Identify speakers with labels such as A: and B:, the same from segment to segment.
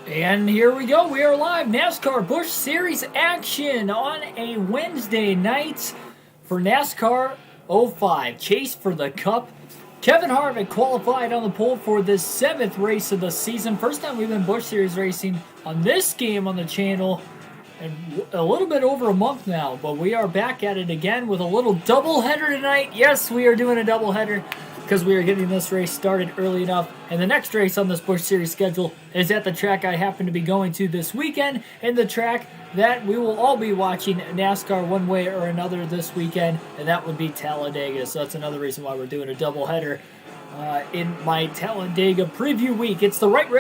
A: And here we go. We are live. NASCAR Busch Series action on a Wednesday night for NASCAR 05. Chase for the Cup. Kevin Harvick qualified on the pole for the 7th race of the season. First time we've been Busch Series racing on this game on the channel in a little bit over a month now. But we are back at it again with a little doubleheader tonight. Yes, we are doing a doubleheader because we are getting this race started early enough. And the next race on this Busch Series schedule is at the track I happen to be going to this weekend, and the track that we will all be watching NASCAR one way or another this weekend, and that would be Talladega. So that's another reason why we're doing a doubleheader in my Talladega preview week. It's the White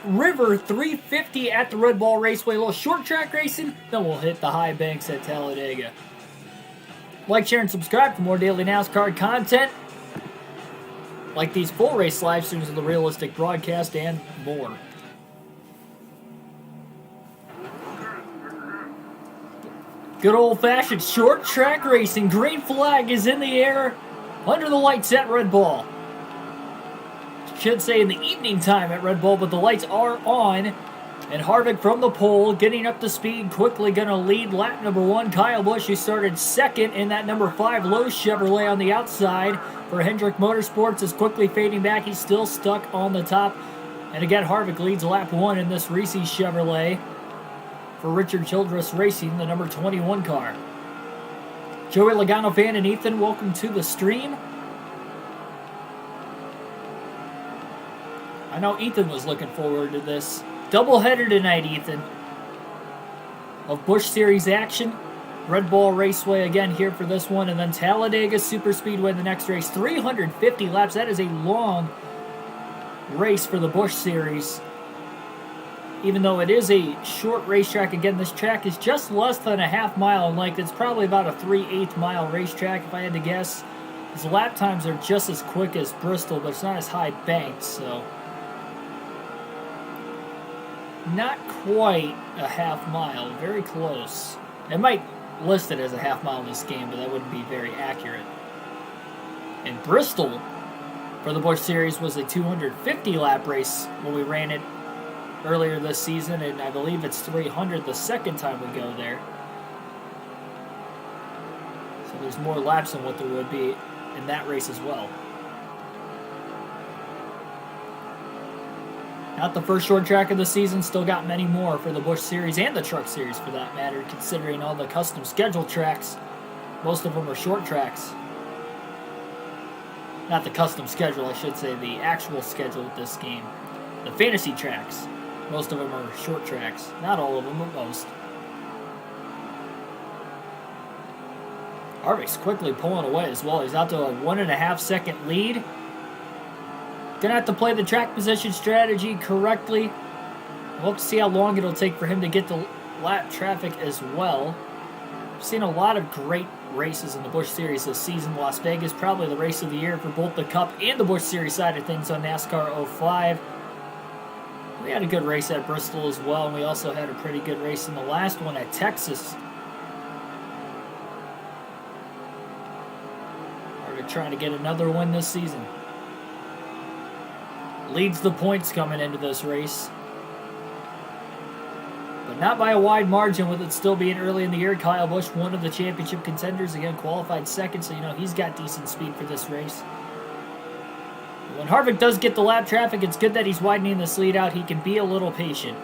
A: River 350 at the Redball Raceway. A little short track racing, then we'll hit the high banks at Talladega. Like, share, and subscribe for more daily NASCAR content, like these full race live streams of the realistic broadcast and more. Good old-fashioned short track racing. Green flag is in the air under the lights at Redball. Should say in the evening time at Redball, but the lights are on. And Harvick from the pole, getting up to speed, quickly going to lead lap number 1. Kyle Busch, who started second in that number 5 Lowe's Chevrolet on the outside for Hendrick Motorsports, is quickly fading back. He's still stuck on the top. And again, Harvick leads lap 1 in this Reese Chevrolet for Richard Childress Racing, the number 21 car. Joey Logano fan and Ethan, welcome to the stream. I know Ethan was looking forward to this doubleheader tonight, Ethan, of Busch Series action. Redball Raceway again here for this one, and then Talladega Superspeedway the next race. 350 laps. That is a long race for the Busch Series. Even though it is a short racetrack, again, this track is just less than a half mile in length. It's probably about a 3/8 mile racetrack, if I had to guess. His lap times are just as quick as Bristol, but it's not as high banked, so not quite a half mile, very close. It might list it as a half mile in this game, but that wouldn't be very accurate. And Bristol for the Busch Series was a 250 lap race when we ran it earlier this season, and I believe it's 300 the second time we go there. So there's more laps than what there would be in that race as well. Not the first short track of the season, still got many more for the Busch Series and the Truck Series for that matter, considering all the custom scheduled tracks. Most of them are short tracks. Not the custom schedule, I should say, the actual schedule of this game. The fantasy tracks. Most of them are short tracks. Not all of them, but most. Harvick's quickly pulling away as well. He's out to a 1.5 second lead. Gonna have to play the track position strategy correctly. We'll have to see how long it'll take for him to get the lap traffic as well. We've seen a lot of great races in the Busch Series this season. Las Vegas, probably the race of the year for both the Cup and the Busch Series side of things on NASCAR 05. We had a good race at Bristol as well, and we also had a pretty good race in the last one at Texas. Harvick trying to get another win this season. Leads the points coming into this race, but not by a wide margin, with it still being early in the year. Kyle Busch, one of the championship contenders, again qualified second, so he's got decent speed for this race. When Harvick does get the lap traffic, it's good that he's widening this lead out. He can be a little patient.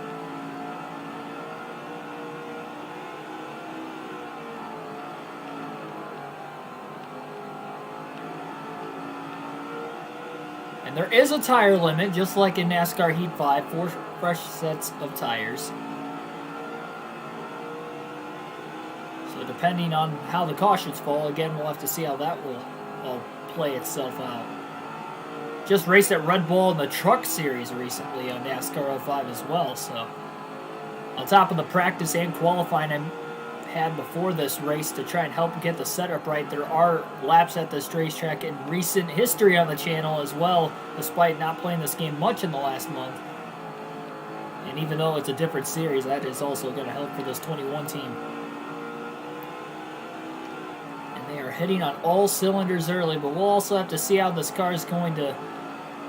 A: And there is a tire limit, just like in NASCAR Heat 5, 4 fresh sets of tires. So depending on how the cautions fall, again, we'll have to see how that will all play itself out. Just raced at Redball in the Truck Series recently on NASCAR 05 as well, so on top of the practice and qualifying I had before this race to try and help get the setup right, there are laps at this racetrack in recent history on the channel as well, despite not playing this game much in the last month. And even though it's a different series, that is also going to help for this 21 team. And they are hitting on all cylinders early, but we'll also have to see how this car is going to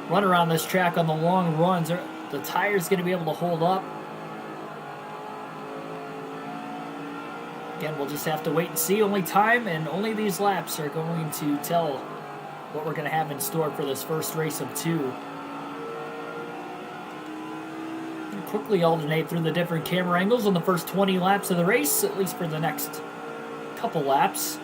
A: run around this track on the long runs. the tire's going to be able to hold up. Again, we'll just have to wait and see. Only time and only these laps are going to tell what we're going to have in store for this first race of 2. Quickly alternate through the different camera angles on the first 20 laps of the race, at least for the next couple laps.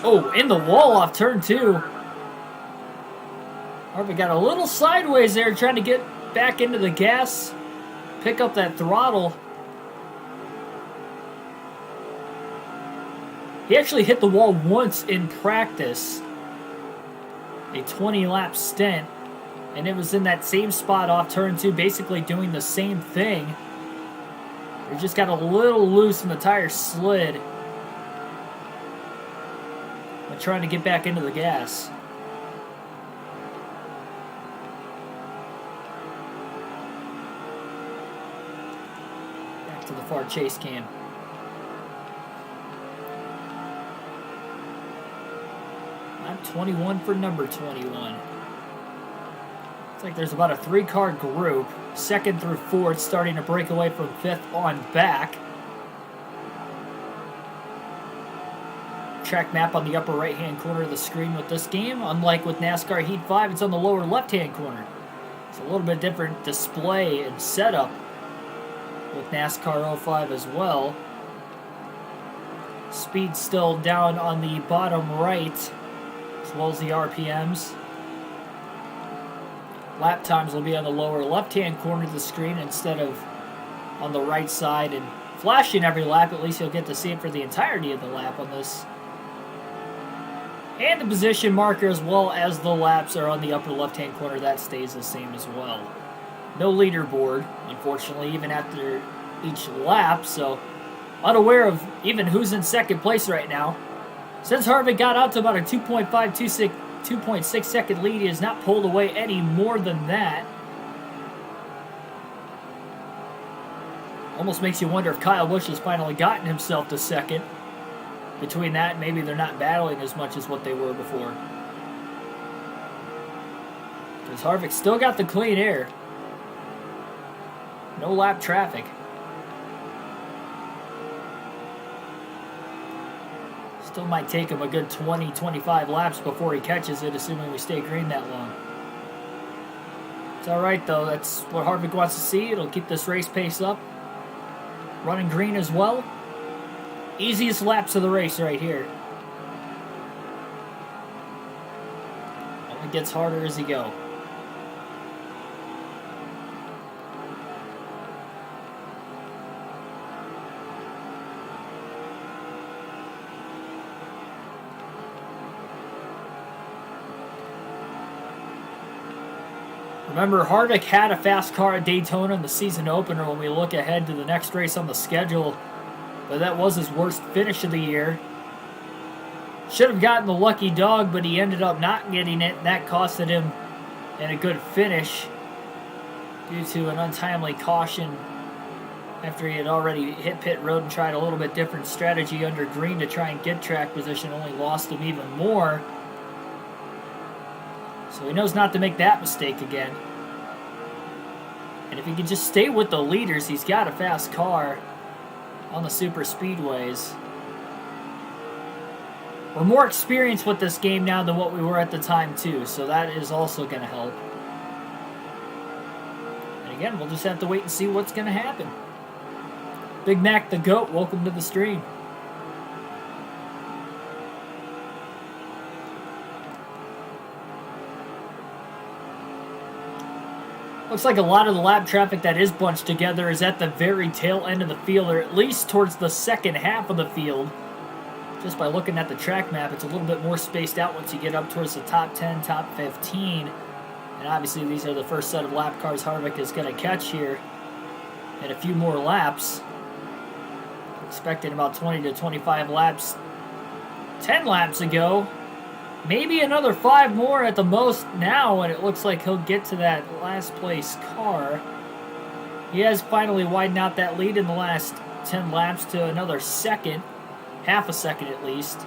A: Oh, in the wall off turn 2. Harvick got a little sideways there, trying to get back into the gas, pick up that throttle. He actually hit the wall once in practice, a 20-lap stint, and it was in that same spot off turn 2, basically doing the same thing. He just got a little loose and the tire slid when trying to get back into the gas. To the far chase cam. Lap 21 for number 21. Looks like there's about a 3-car group. 2nd through 4th starting to break away from 5th on back. Track map on the upper right-hand corner of the screen with this game. Unlike with NASCAR Heat 5, it's on the lower left-hand corner. It's a little bit different display and setup with NASCAR 05 as well. Speed still down on the bottom right, as well as the RPMs. Lap times will be on the lower left-hand corner of the screen instead of on the right side, and flashing every lap. At least you'll get to see it for the entirety of the lap on this. And the position marker, as well as the laps, are on the upper left-hand corner. That stays the same as well. No leaderboard, unfortunately, even after each lap, so unaware of even who's in second place right now. Since Harvick got out to about a 2.6 second lead, he has not pulled away any more than that. Almost makes you wonder if Kyle Busch has finally gotten himself to second. Between that, maybe they're not battling as much as what they were before. Because Harvick still got the clean air. No lap traffic. Still might take him a good 20-25 laps before he catches it, assuming we stay green that long. It's alright though, that's what Harvick wants to see. It'll keep this race pace up. Running green as well. Easiest laps of the race right here. Only gets harder as you go. Remember, Harvick had a fast car at Daytona in the season opener when we look ahead to the next race on the schedule. But that was his worst finish of the year. Should have gotten the lucky dog, but he ended up not getting it. That costed him in a good finish due to an untimely caution after he had already hit pit road and tried a little bit different strategy under green to try and get track position. Only lost him even more. So he knows not to make that mistake again. And if he can just stay with the leaders, he's got a fast car on the super speedways. We're more experienced with this game now than what we were at the time too, so that is also going to help. And again, we'll just have to wait and see what's going to happen. Big Mac the GOAT, welcome to the stream. Looks like a lot of the lap traffic that is bunched together is at the very tail end of the field, or at least towards the second half of the field. Just by looking at the track map, it's a little bit more spaced out once you get up towards the top 10, top 15. And obviously these are the first set of lap cars Harvick is going to catch here in a few more laps. Expecting about 20 to 25 laps 10 laps ago. maybe another 5 more at the most now, and it looks like he'll get to that last place car. He has finally widened out that lead in the last 10 laps to another second, half a second at least,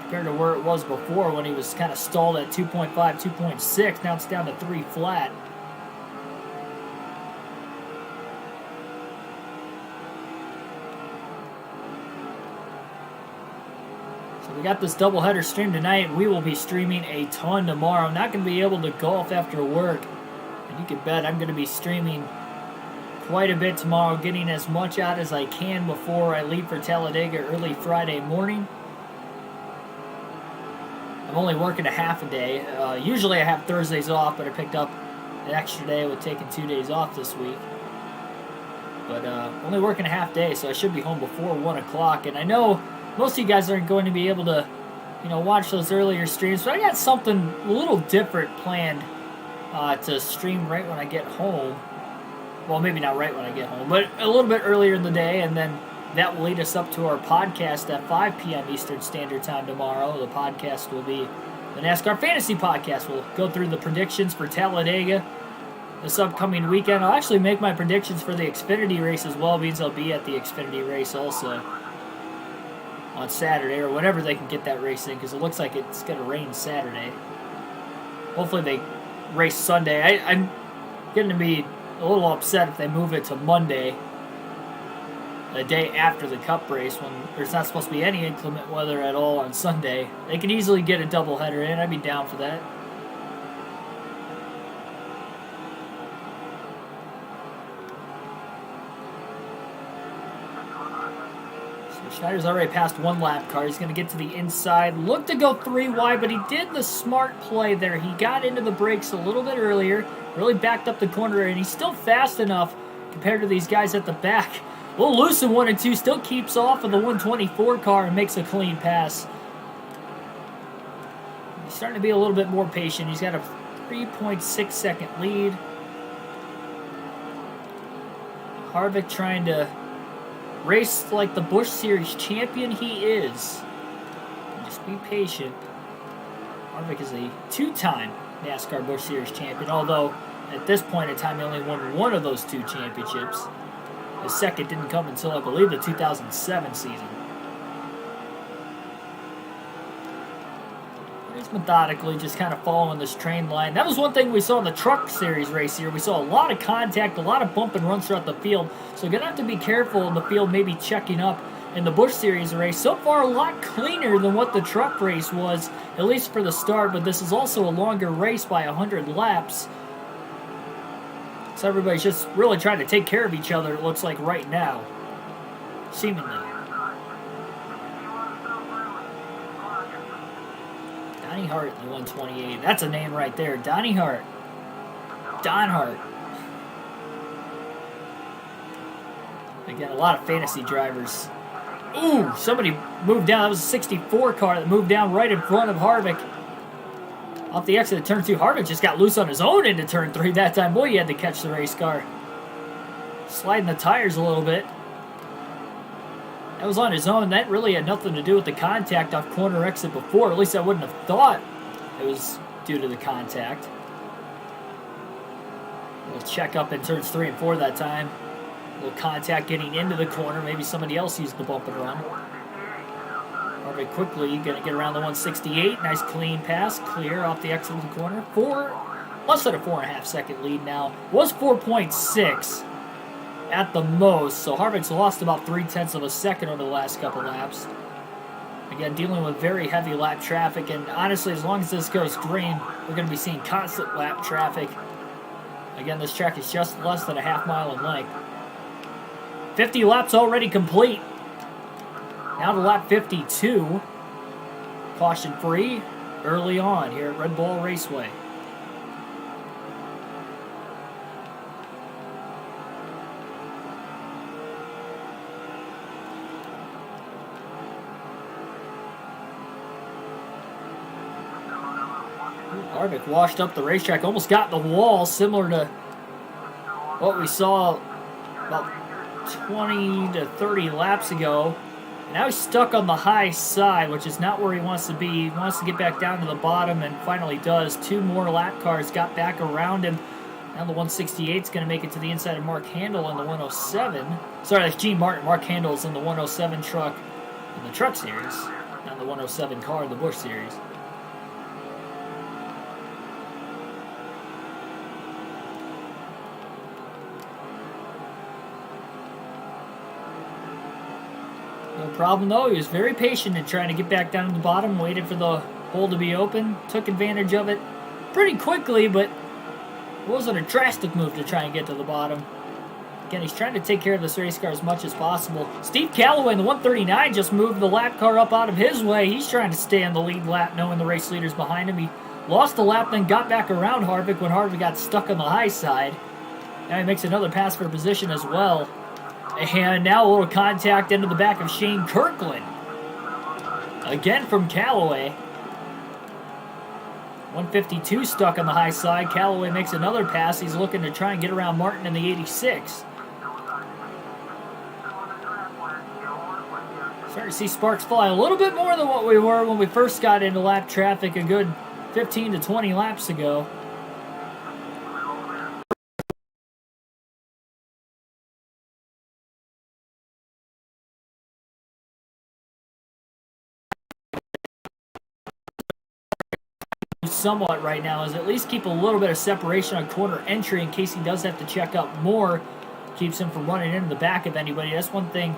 A: compared to where it was before when he was kind of stalled at 2.5, 2.6. Now it's down to 3 flat. We got this doubleheader stream tonight. We will be streaming a ton tomorrow. I'm not going to be able to golf after work. And you can bet I'm going to be streaming quite a bit tomorrow, getting as much out as I can before I leave for Talladega early Friday morning. I'm only working a half a day. Usually I have Thursdays off, but I picked up an extra day with taking 2 days off this week. But only working a half day, so I should be home before 1 o'clock. And I know most of you guys aren't going to be able to, watch those earlier streams, but I got something a little different planned to stream right when I get home. Well, maybe not right when I get home, but a little bit earlier in the day, and then that will lead us up to our podcast at 5 p.m. Eastern Standard Time tomorrow. The podcast will be the NASCAR Fantasy Podcast. We'll go through the predictions for Talladega this upcoming weekend. I'll actually make my predictions for the Xfinity race as well, means I'll be at the Xfinity race also on Saturday, or whenever they can get that race in, because it looks like it's going to rain Saturday. Hopefully they race Sunday. I'm going to be a little upset if they move it to Monday, the day after the Cup race, when there's not supposed to be any inclement weather at all on Sunday. They could easily get a doubleheader in. I'd be down for that. Schneider's already passed 1 lap car. He's going to get to the inside. Looked to go 3 wide, but he did the smart play there. He got into the brakes a little bit earlier, really backed up the corner, and he's still fast enough compared to these guys at the back. A little loose in 1 and 2, still keeps off of the 124 car and makes a clean pass. He's starting to be a little bit more patient. He's got a 3.6 second lead. Harvick trying to race like the Busch Series champion he is. Just be patient. Harvick is a 2-time NASCAR Busch Series champion, although at this point in time he only won 1 of those 2 championships. His second didn't come until, I believe, the 2007 season. He's methodically just kind of following this train line. That was one thing we saw in the Truck Series race here. We saw a lot of contact, a lot of bump and runs throughout the field. So you're going to have to be careful in the field, maybe checking up in the Busch Series race. So far, a lot cleaner than what the truck race was, at least for the start. But this is also a longer race by 100 laps. So everybody's just really trying to take care of each other, it looks like right now. Seemingly. Donnie Hart in the 128. That's a name right there. Donnie Hart. Don Hart. Again, a lot of fantasy drivers. Ooh, somebody moved down. That was a 64 car that moved down right in front of Harvick. Off the exit of turn 2. Harvick just got loose on his own into turn 3 that time. Boy, he had to catch the race car. Sliding the tires a little bit. That was on his own. That really had nothing to do with the contact off corner exit before. At least I wouldn't have thought it was due to the contact. We'll check up in turns 3 and 4 that time. A little contact getting into the corner. Maybe somebody else used the bump and run. Harvick quickly going to get around the 168. Nice clean pass. Clear off the exit of the corner. Less than a 4.5 second lead now. Was 4.6 at the most. So Harvick's lost about 0.3 of a second over the last couple laps. Again, dealing with very heavy lap traffic. And honestly, as long as this goes green, we're going to be seeing constant lap traffic. Again, this track is just less than a half mile in length. 50 laps already complete. Now to lap 52. Caution free early on here at Redball Raceway. Harvick washed up the racetrack, almost got the wall, similar to what we saw about 20 to 30 laps ago Now he's stuck on the high side, which is not where he wants to be. He wants to get back down to the bottom, and finally does. 2 more lap cars got back around him. Now the 168 is going to make it to the inside of Mark Handel on the 107. Sorry, that's Gene Martin. Mark Handel's in the 107 truck in the Truck Series, not the 107 car in the Busch Series. No problem, though. He was very patient in trying to get back down to the bottom, waited for the hole to be open, took advantage of it pretty quickly, but it wasn't a drastic move to try and get to the bottom. Again, he's trying to take care of this race car as much as possible. Steve Calloway in the 139 just moved the lap car up out of his way. He's trying to stay on the lead lap, knowing the race leader's behind him. He lost the lap, then got back around Harvick when Harvick got stuck on the high side. Now he makes another pass for position as well. And now a little contact into the back of Shane Kirkland. Again from Calloway. 152 stuck on the high side. Calloway makes another pass. He's looking to try and get around Martin in the 86. Starting to see sparks fly a little bit more than what we were when we first got into lap traffic a good 15 to 20 laps ago. Somewhat right now is at least keep a little bit of separation on corner entry in case he does have to check up more. Keeps him from running into the back of anybody. That's one thing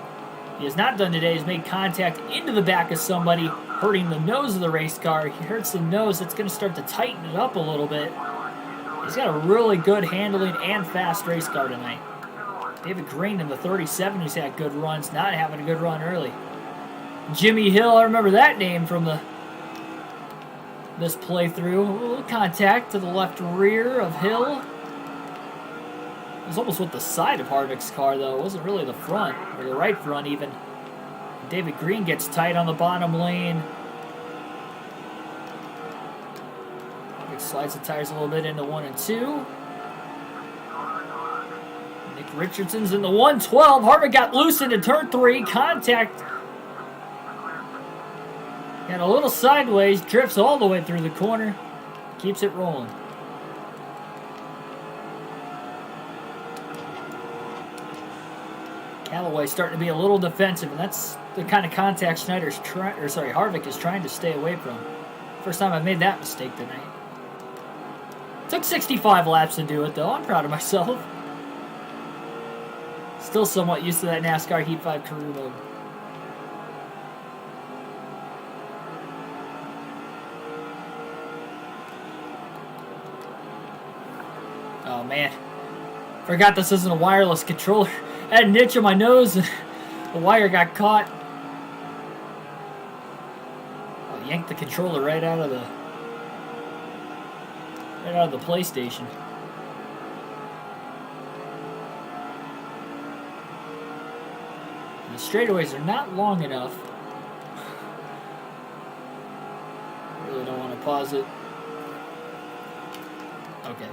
A: he has not done today, is made contact into the back of somebody, hurting the nose of the race car. He hurts the nose. That's going to start to tighten it up a little bit. He's got a really good handling and fast race car tonight. David Green in the 37, who's had good runs, not having a good run early. Jimmy Hill, I remember that name from this playthrough. A little contact to the left rear of Hill. It was almost with the side of Harvick's car, though. It wasn't really the front, or the right front even. David Green gets tight on the bottom lane. Harvick slides the tires a little bit into 1 and 2. Nick Richardson's in the 112. Harvick got loose into turn 3. Contact. And a little sideways, drifts all the way through the corner, keeps it rolling. Calloway starting to be a little defensive, and that's the kind of contact Harvick is trying to stay away from. First time I've made that mistake tonight. Took 65 laps to do it, though. I'm proud of myself. Still somewhat used to that NASCAR Heat 5 career mode. Oh, man. Forgot this isn't a wireless controller. I had an itch on my nose and the wire got caught. I yanked the controller right out of the PlayStation. And the straightaways are not long enough. Really don't want to pause it. Okay.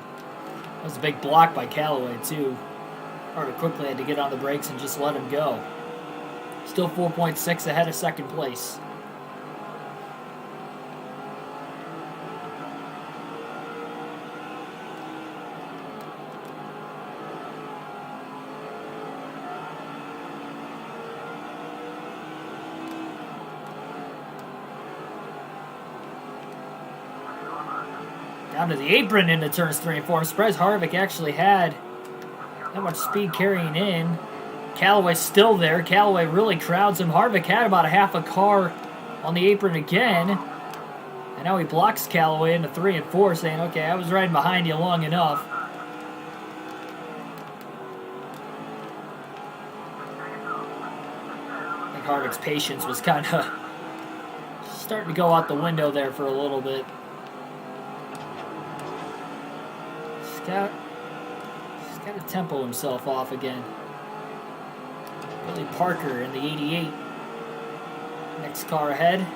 A: That was a big block by Calloway, too. Harvick quickly had to get on the brakes and just let him go. Still 4.6 ahead of second place. Down to the apron into turns 3 and 4. I'm surprised Harvick actually had that much speed carrying in. Calloway's still there. Calloway really crowds him. Harvick had about a half a car on the apron again. And now he blocks Calloway into 3 and 4, saying, okay, I was riding behind you long enough. I think Harvick's patience was kind of starting to go out the window there for a little bit. He's got to tempo himself off again. Billy Parker in the 88. Next car ahead.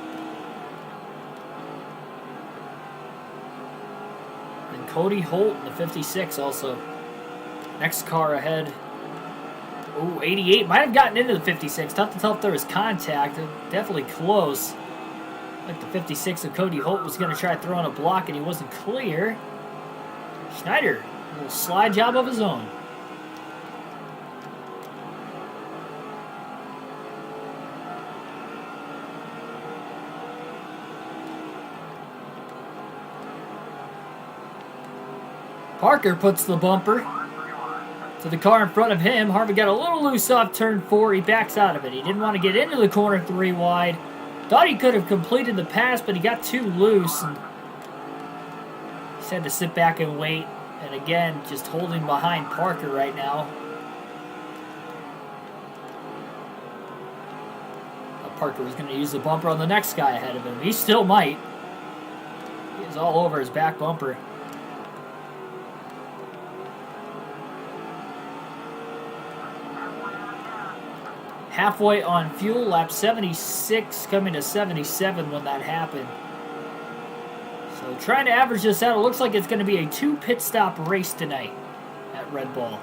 A: And Cody Holt in the 56 also. Next car ahead. Oh, 88. Might have gotten into the 56. Tough to tell if there was contact. Definitely close. Like the 56 of Cody Holt was going to try throwing a block, and he wasn't clear. Schneider, a little slide job of his own. Parker puts the bumper to the car in front of him. Harvick got a little loose off turn 4. He backs out of it. He didn't want to get into the corner 3 wide. Thought he could have completed the pass, but he got too loose. And he had to sit back and wait. And again, just holding behind Parker right now. Parker was going to use the bumper on the next guy ahead of him. He still might. He's all over his back bumper. Halfway on fuel, lap 76, coming to 77 when that happened. So trying to average this out, it looks like it's going to be a 2 pit stop race tonight at Redball.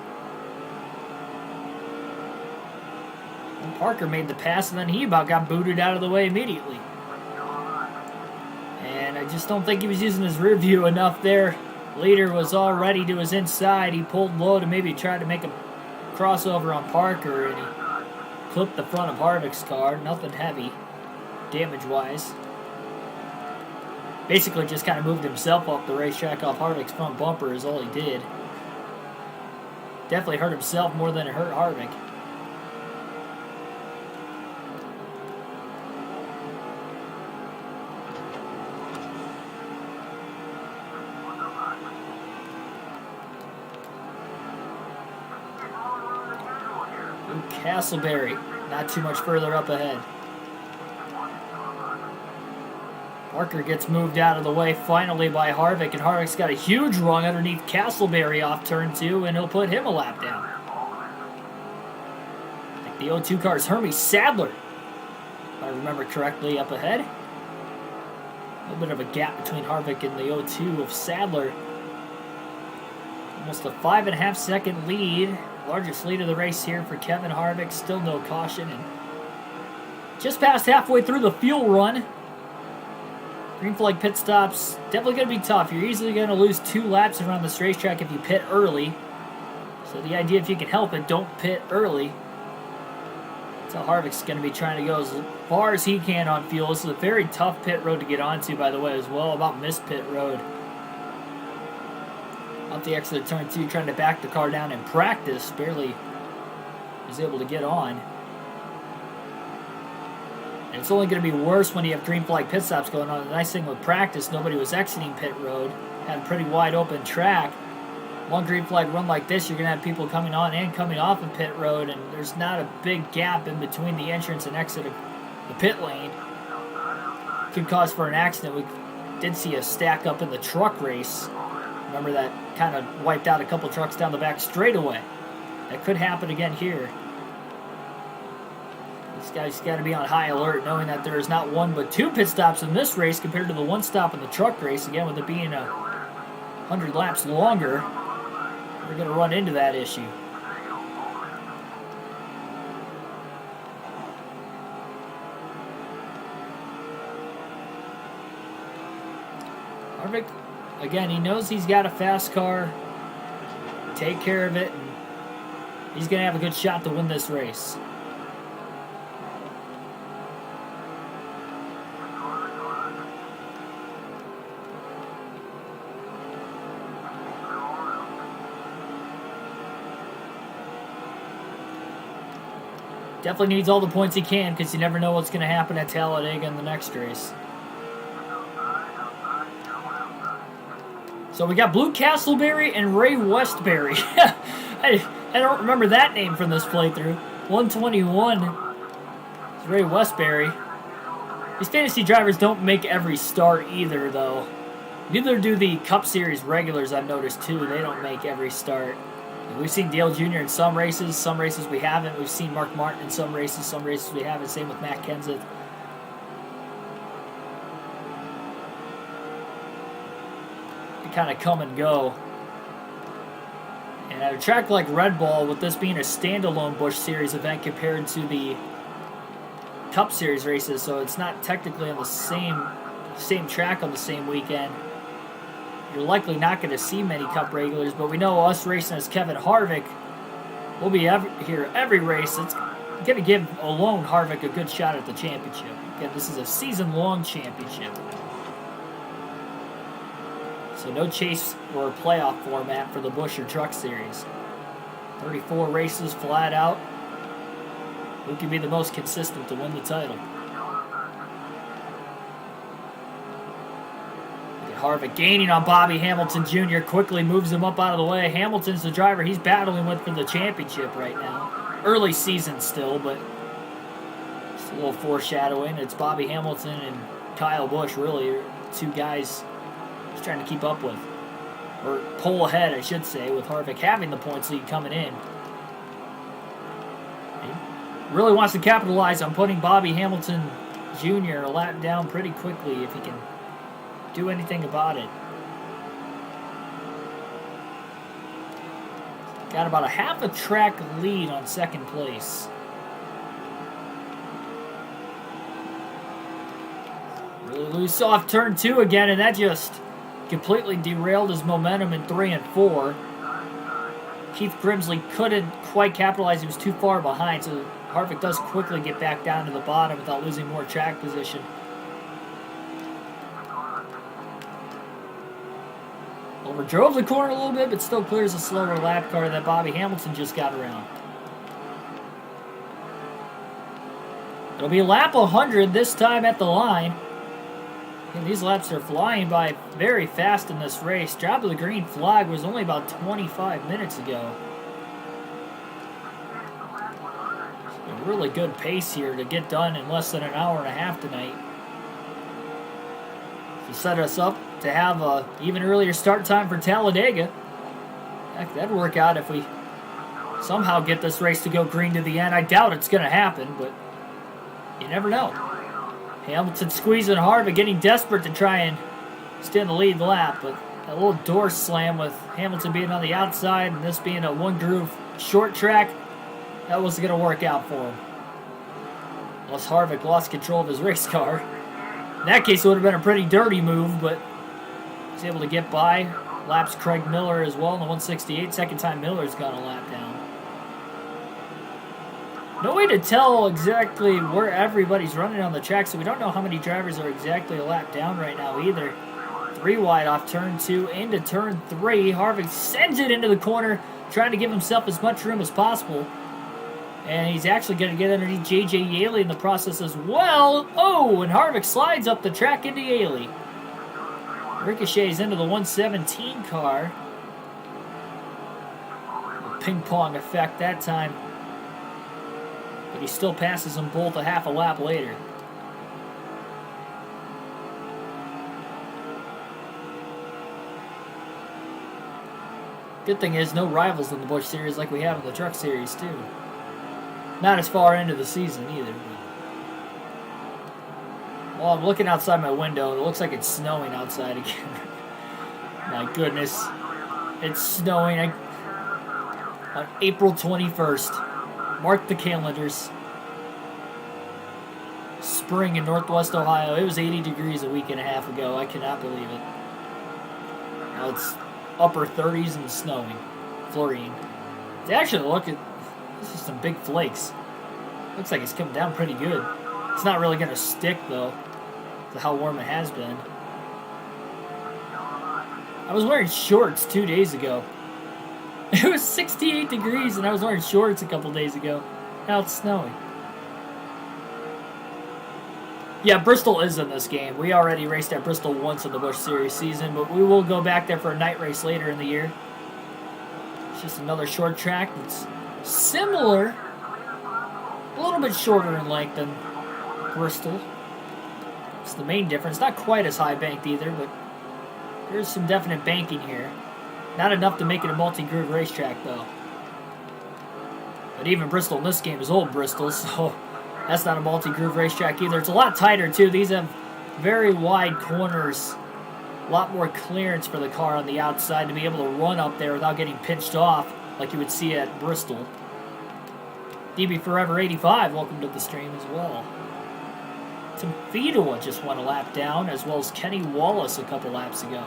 A: And Parker made the pass, and then he about got booted out of the way immediately. And I just don't think he was using his rear view enough there. Leader was already to his inside. He pulled low to maybe try to make a crossover on Parker, and he clipped the front of Harvick's car. Nothing heavy, damage-wise. Basically just kind of moved himself off the racetrack off Harvick's front bumper is all he did. Definitely hurt himself more than it hurt Harvick. Castleberry, not too much further up ahead. Parker gets moved out of the way finally by Harvick, and Harvick's got a huge run underneath Castleberry off turn 2, and he'll put him a lap down. I think the 02 car is Hermie Sadler, if I remember correctly, up ahead. A little bit of a gap between Harvick and the 02 of Sadler. Almost a 5.5 second lead. Largest lead of the race here for Kevin Harvick. Still no caution. And just past halfway through the fuel run. Green flag pit stops. Definitely going to be tough. You're easily going to lose 2 laps around this racetrack if you pit early. So the idea, if you can help it, don't pit early. That's how Harvick's going to be trying to go as far as he can on fuel. This is a very tough pit road to get onto, by the way, as well. About missed pit road. Off the exit of turn 2, trying to back the car down in practice. Barely was able to get on. And it's only going to be worse when you have green flag pit stops going on. The nice thing with practice, nobody was exiting pit road. Had a pretty wide open track. One green flag run like this, you're going to have people coming on and coming off of pit road, and there's not a big gap in between the entrance and exit of the pit lane. Could cause for an accident. We did see a stack up in the truck race. Remember that kind of wiped out a couple trucks down the back straightaway. That could happen again here. This guy's got to be on high alert, knowing that there is not 1 but 2 pit stops in this race compared to the 1 stop in the truck race. Again, with it being 100 laps longer, we're going to run into that issue. Harvick, again, he knows he's got a fast car. Take care of it, and he's going to have a good shot to win this race. Definitely needs all the points he can, because you never know what's going to happen at Talladega in the next race. So we got Blue Castleberry and Ray Westbury. I don't remember that name from this playthrough. 121 is Ray Westbury. These fantasy drivers don't make every start either, though. Neither do the Cup Series regulars, I've noticed, too. They don't make every start. We've seen Dale Jr. in some races we haven't. We've seen Mark Martin in some races we haven't. Same with Matt Kenseth. They kind of come and go. And at a track like Redball, with this being a standalone Busch Series event compared to the Cup Series races, so it's not technically on the same track on the same weekend, you're likely not going to see many Cup regulars, but we know us racing as Kevin Harvick, we'll be here every race. It's going to give alone Harvick a good shot at the championship. Again, this is a season-long championship. So no chase or playoff format for the Busch or Truck Series. 34 races flat out. Who can be the most consistent to win the title? Harvick gaining on Bobby Hamilton Jr. quickly moves him up out of the way. Hamilton's the driver he's battling with for the championship right now. Early season still, but just a little foreshadowing. It's Bobby Hamilton and Kyle Busch, really, two guys he's trying to keep up with. Or pull ahead, I should say, with Harvick having the points lead coming in. He really wants to capitalize on putting Bobby Hamilton Jr. a lap down pretty quickly if he can do anything about it. Got about a half a track lead on second place. Really loose off turn 2 again, and that just completely derailed his momentum in 3 and 4. Keith Grimsley couldn't quite capitalize. He was too far behind, so Harvick does quickly get back down to the bottom without losing more track position. Overdrove the corner a little bit, but still clears a slower lap car that Bobby Hamilton just got around. It'll be lap 100 this time at the line. And these laps are flying by very fast in this race. Drop of the green flag was only about 25 minutes ago. A really good pace here to get done in less than an hour and a half tonight. To set us up to have a even earlier start time for Talladega. Heck, that'd work out if we somehow get this race to go green to the end. I doubt it's going to happen, but you never know. Hamilton squeezing hard, but getting desperate to try and stay in the lead lap. But a little door slam with Hamilton being on the outside and this being a one-groove short track, that wasn't going to work out for him. Unless Harvick lost control of his race car. In that case, it would have been a pretty dirty move, but he's able to get by. Laps Craig Miller as well in the 168. Second time Miller's got a lap down. No way to tell exactly where everybody's running on the track, so we don't know how many drivers are exactly a lap down right now either. 3 wide off turn 2 into turn 3. Harvick sends it into the corner, trying to give himself as much room as possible. And he's actually going to get underneath J.J. Yaley in the process as well. Oh, and Harvick slides up the track into Yaley. Ricochets into the 117 car. A ping pong effect that time. But he still passes them both a half a lap later. Good thing is no rivals in the Busch Series like we have in the Truck Series too. Not as far into the season either. Well, I'm looking outside my window. It looks like it's snowing outside again. My goodness. It's snowing on April 21st. Mark the calendars. Spring in Northwest Ohio. It was 80 degrees a week and a half ago. I cannot believe it. Now it's upper 30s and snowing. Flurrying. They actually look at... This is some big flakes. Looks like it's coming down pretty good. It's not really going to stick, though, to how warm it has been. I was wearing shorts 2 days ago. It was 68 degrees, and I was wearing shorts a couple days ago. Now it's snowing. Yeah, Bristol is in this game. We already raced at Bristol once in the Busch Series season, but we will go back there for a night race later in the year. It's just another short track that's similar, a little bit shorter in length than Bristol. It's the main difference. Not quite as high banked either, but there's some definite banking here. Not enough to make it a multi-groove racetrack, though. But even Bristol in this game is old Bristol, so that's not a multi-groove racetrack either. It's a lot tighter, too. These have very wide corners A lot more clearance for the car on the outside to be able to run up there without getting pinched off like you would see at Bristol. DB Forever 85, welcome to the stream as well. Tim Fedua just won a lap down, as well as Kenny Wallace a couple laps ago.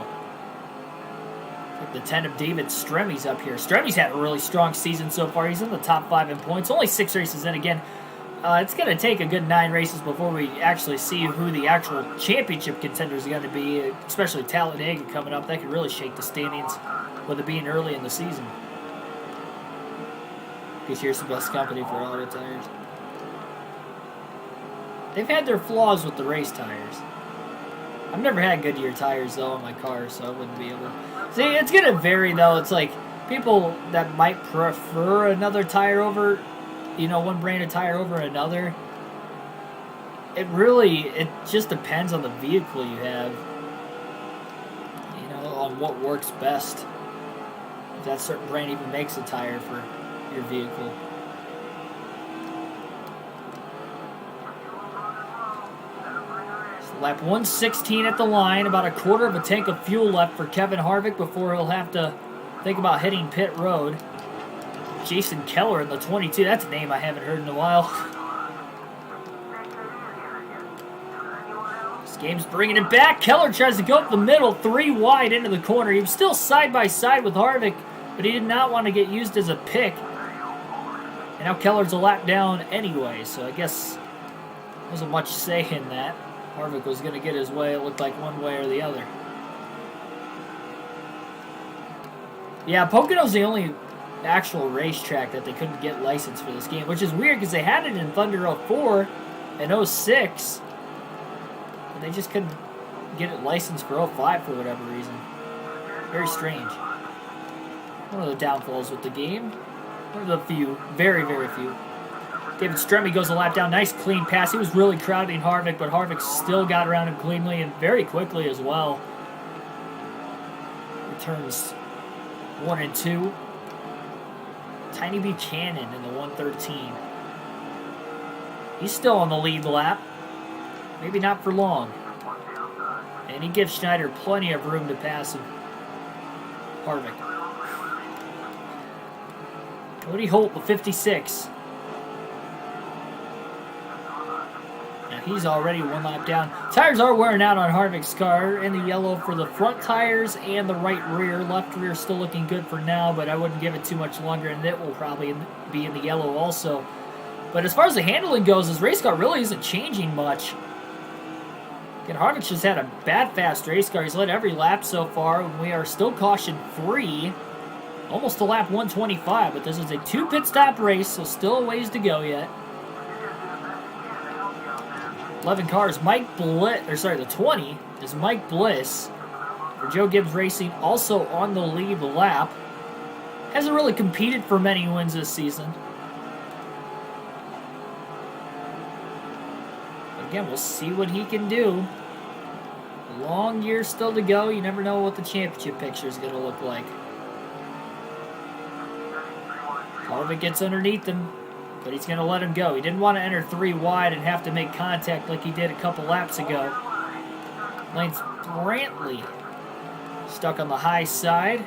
A: The 10 of David Stremmy's up here. Stremmy's had a really strong season so far. He's in the top 5 in points. Only 6 races in again. It's going to take a good 9 races before we actually see who the actual championship contender is going to be, especially Talladega coming up. That could really shake the standings with it being early in the season. Because here's the best company for auto tires. They've had their flaws with the race tires. I've never had Goodyear tires, though, on my car, so I wouldn't be able to... See, it's going to vary, though. It's like people that might prefer another tire over, one brand of tire over another. It just depends on the vehicle you have. On what works best. If that certain brand even makes a tire for your vehicle. Lap 116 at the line, about a quarter of a tank of fuel left for Kevin Harvick before he'll have to think about hitting pit road. Jason Keller in the 22, that's a name I haven't heard in a while. This game's bringing it back. Keller tries to go up the middle, 3 wide into the corner. He was still side by side with Harvick, but he did not want to get used as a pick. And now Keller's a lap down anyway, so I guess there wasn't much say in that. Harvick was going to get his way, it looked like one way or the other. Yeah, Pocono's the only actual racetrack that they couldn't get licensed for this game, which is weird because they had it in Thunder 04 and 06, but they just couldn't get it licensed for 05 for whatever reason. Very strange. One of the downfalls with the game. One of the few, very, very few. David Stremme goes a lap down. Nice clean pass. He was really crowding Harvick, but Harvick still got around him cleanly and very quickly as well. Returns 1 and 2. Tiny Buchanan in the 113. He's still on the lead lap. Maybe not for long. And he gives Schneider plenty of room to pass him. Harvick. Cody Holt, the 56. He's already 1 lap down. Tires are wearing out on Harvick's car. In the yellow for the front tires and the right rear. Left rear still looking good for now, but I wouldn't give it too much longer, and it will probably be in the yellow also. But as far as the handling goes, his race car really isn't changing much. Again, Harvick's just had a bad fast race car. He's led every lap so far, and we are still caution free. Almost to lap 125, but this is a 2 pit stop race, so still a ways to go yet. 11 cars, the 20 is Mike Bliss for Joe Gibbs Racing, also on the lead lap. Hasn't really competed for many wins this season. But again, we'll see what he can do. A long year still to go. You never know what the championship picture is going to look like. Harvick gets underneath him, but he's going to let him go. He didn't want to enter 3 wide and have to make contact like he did a couple laps ago. Lance Brantley stuck on the high side.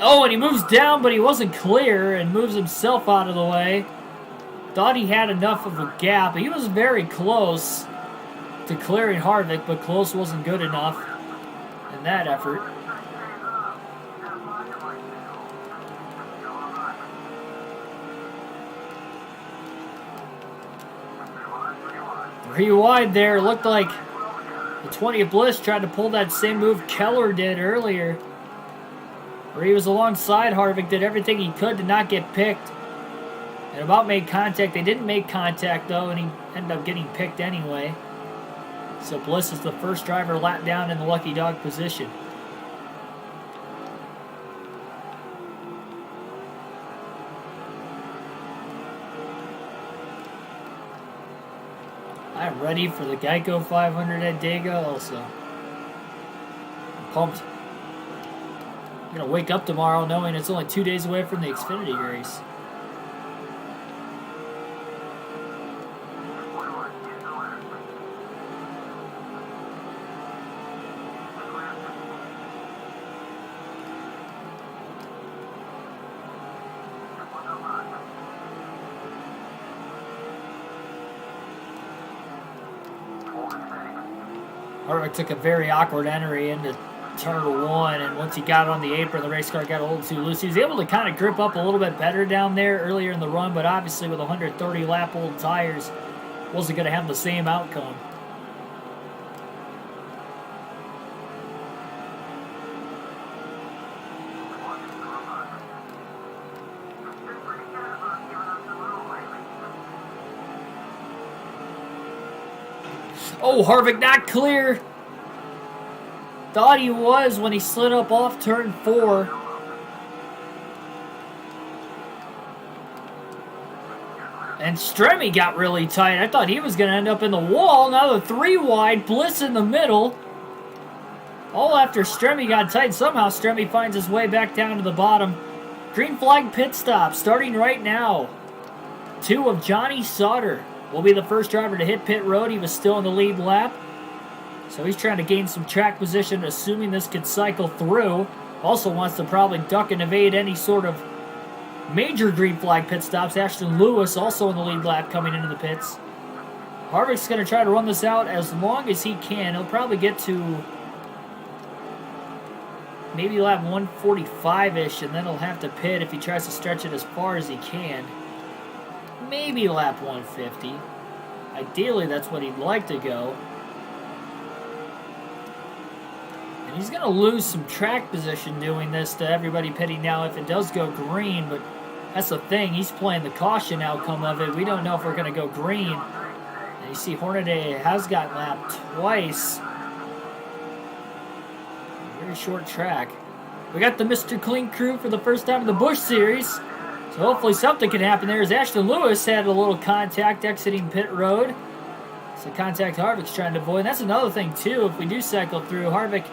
A: Oh, and he moves down, but he wasn't clear and moves himself out of the way. Thought he had enough of a gap. He was very close to clearing Harvick, but close wasn't good enough in that effort. Three wide there. Looked like the 20 of Bliss tried to pull that same move Keller did earlier, where he was alongside Harvick, did everything he could to not get picked, and about made contact. They didn't make contact, though, and he ended up getting picked anyway. So Bliss is the first driver lap down in the lucky dog position. I'm ready for the Geico 500 at Dega also. I'm pumped. I'm going to wake up tomorrow knowing it's only 2 days away from the Xfinity race. Harvick took a very awkward entry into turn 1, and once he got on the apron, the race car got a little too loose. He was able to kind of grip up a little bit better down there earlier in the run, but obviously with 130 lap old tires, wasn't going to have the same outcome. Oh, Harvick not clear. Thought he was when he slid up off turn 4. And Stremme got really tight. I thought he was going to end up in the wall. Now the 3 wide, Bliss in the middle. All after Stremme got tight. Somehow Stremme finds his way back down to the bottom. Green flag pit stop starting right now. 2 of Johnny Sauter will be the first driver to hit pit road. He was still in the lead lap. So he's trying to gain some track position, assuming this could cycle through. Also wants to probably duck and evade any sort of major green flag pit stops. Ashton Lewis also in the lead lap coming into the pits. Harvick's going to try to run this out as long as he can. He'll probably get to maybe lap 145-ish, and then he'll have to pit if he tries to stretch it as far as he can. Maybe lap 150. Ideally, that's what he'd like to go. And he's going to lose some track position doing this to everybody pitting now if it does go green, but that's the thing. He's playing the caution outcome of it. We don't know if we're going to go green. And you see Hornaday has gotten lapped twice. Very short track. We got the Mr. Clean crew for the first time in the Busch Series. So hopefully something can happen there as Ashton Lewis had a little contact exiting pit road. So contact Harvick's trying to avoid. And that's another thing too. If we do cycle through, Harvick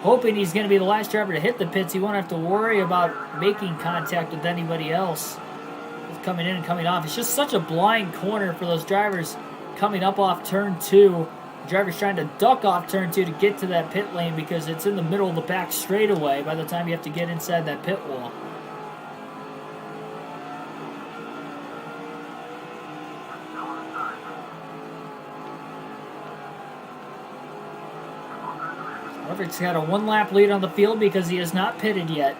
A: hoping he's going to be the last driver to hit the pits, he won't have to worry about making contact with anybody else coming in and coming off. It's just such a blind corner for those drivers coming up off turn 2. The driver's trying to duck off turn 2 to get to that pit lane because it's in the middle of the back straightaway by the time you have to get inside that pit wall. Harvick's got a 1-lap lead on the field because he has not pitted yet.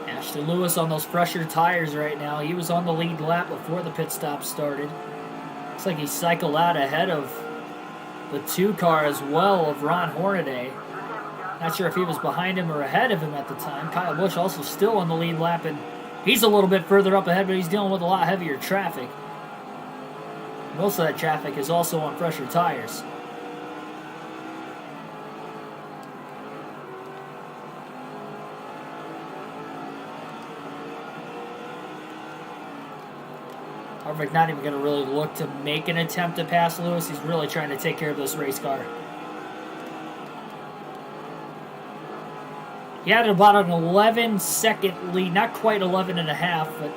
A: Ashton Lewis on those fresher tires right now. He was on the lead lap before the pit stop started. Looks like he cycled out ahead of the 2 car as well of Ron Hornaday. Not sure if he was behind him or ahead of him at the time. Kyle Busch also still on the lead lap, and he's a little bit further up ahead, but he's dealing with a lot heavier traffic. Most of that traffic is also on fresher tires. Harvick not even going to really look to make an attempt to pass Lewis. He's really trying to take care of this race car. He had about an 11-second lead, not quite 11 and a half, but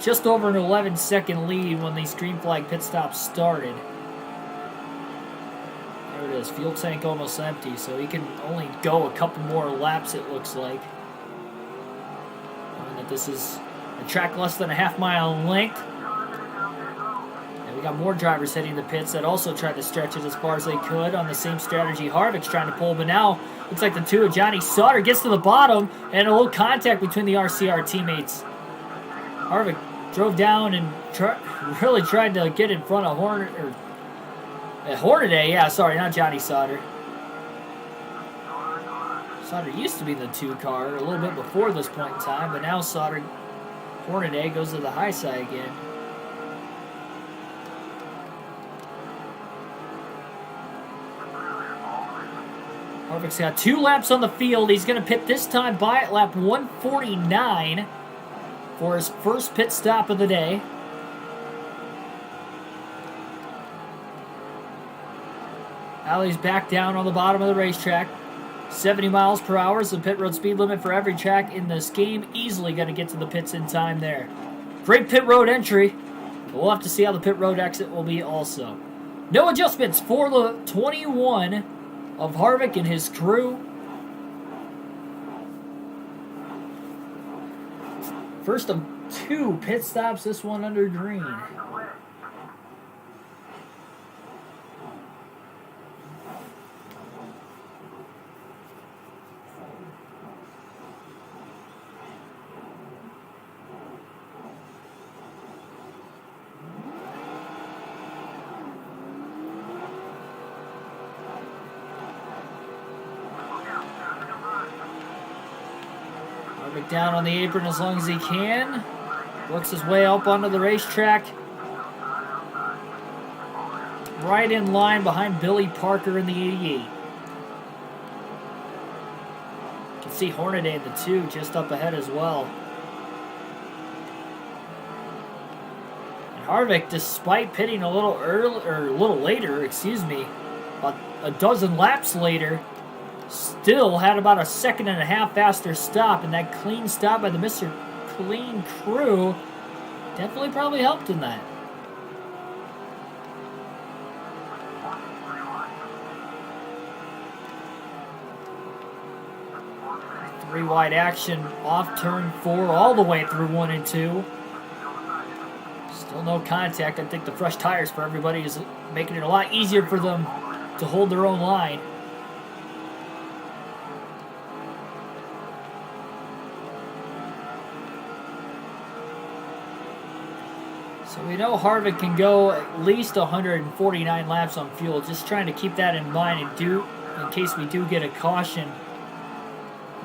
A: just over an 11-second lead when these green flag pit stops started. There it is, fuel tank almost empty, so he can only go a couple more laps, it looks like. Knowing that this is a track less than a half-mile in length. And we got more drivers hitting the pits that also tried to stretch it as far as they could on the same strategy Harvick's trying to pull, but now looks like the 2 of Johnny Sauter gets to the bottom, and a little contact between the RCR teammates. Harvick drove down and really tried to get in front of Hornaday. Yeah, sorry, not Johnny Sauter. Sauter used to be the 2 car a little bit before this point in time, but now Hornaday goes to the high side again. Harvick's got 2 laps on the field. He's going to pit this time by at lap 149 for his first pit stop of the day. Alley's back down on the bottom of the racetrack. 70 miles per hour is the pit road speed limit for every track in this game. Easily going to get to the pits in time there. Great pit road entry. We'll have to see how the pit road exit will be also. No adjustments for the 21 of Harvick and his crew. First of 2 pit stops, this one under green. Harvick down on the apron as long as he can. Works his way up onto the racetrack. Right in line behind Billy Parker in the 88. You can see Hornaday in the 2 just up ahead as well. And Harvick, despite pitting a little early, or a little later, excuse me, about a dozen laps later, still had about a 1.5 seconds faster stop, and that clean stop by the Mr. Clean crew definitely probably helped in that. Three wide action off turn 4 all the way through 1 and 2. Still no contact. I think the fresh tires for everybody is making it a lot easier for them to hold their own line. So we know Harvick can go at least 149 laps on fuel. Just trying to keep that in mind and in case we do get a caution,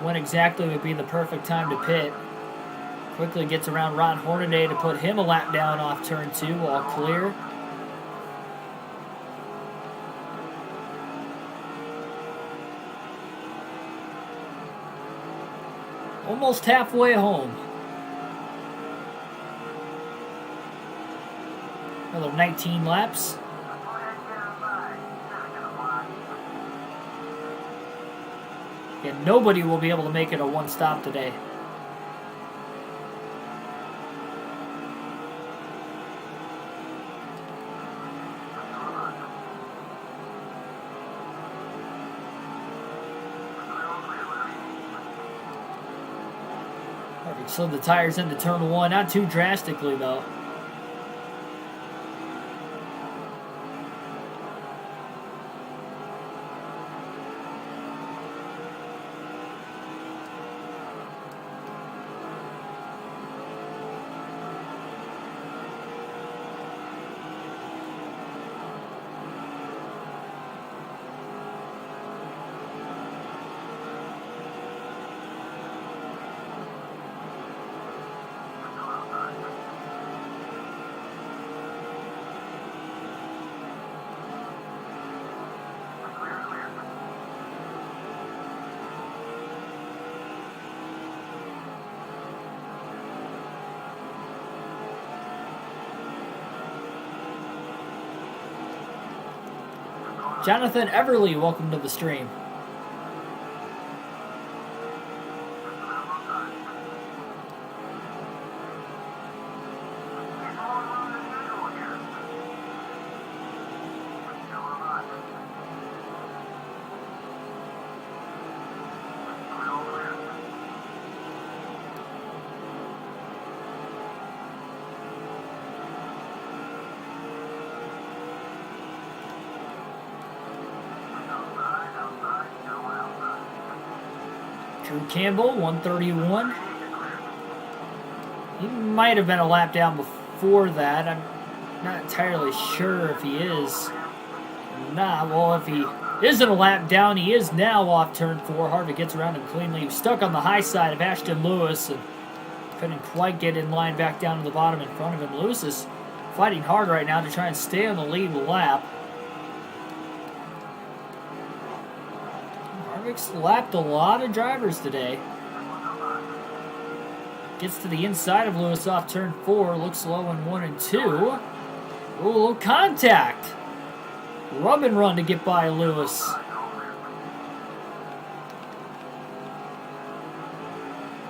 A: when exactly would be the perfect time to pit. Quickly gets around Ron Hornaday to put him a lap down off turn 2, all clear. Almost halfway home. Another 19 laps. And nobody will be able to make it a one stop today. Perfect. Slid the tires into turn 1, not too drastically though. Jonathan Everly, welcome to the stream. Drew Campbell, 131. He might have been a lap down before that. I'm not entirely sure if he is or not. Well, if he isn't a lap down, he is now off turn 4. Harvick gets around him cleanly. He was stuck on the high side of Ashton Lewis and couldn't quite get in line back down to the bottom in front of him. Lewis is fighting hard right now to try and stay on the lead lap. Harvick's lapped a lot of drivers today. Gets to the inside of Lewis off turn 4. Looks low in 1 and 2. Ooh, a little contact. Rub and run to get by Lewis.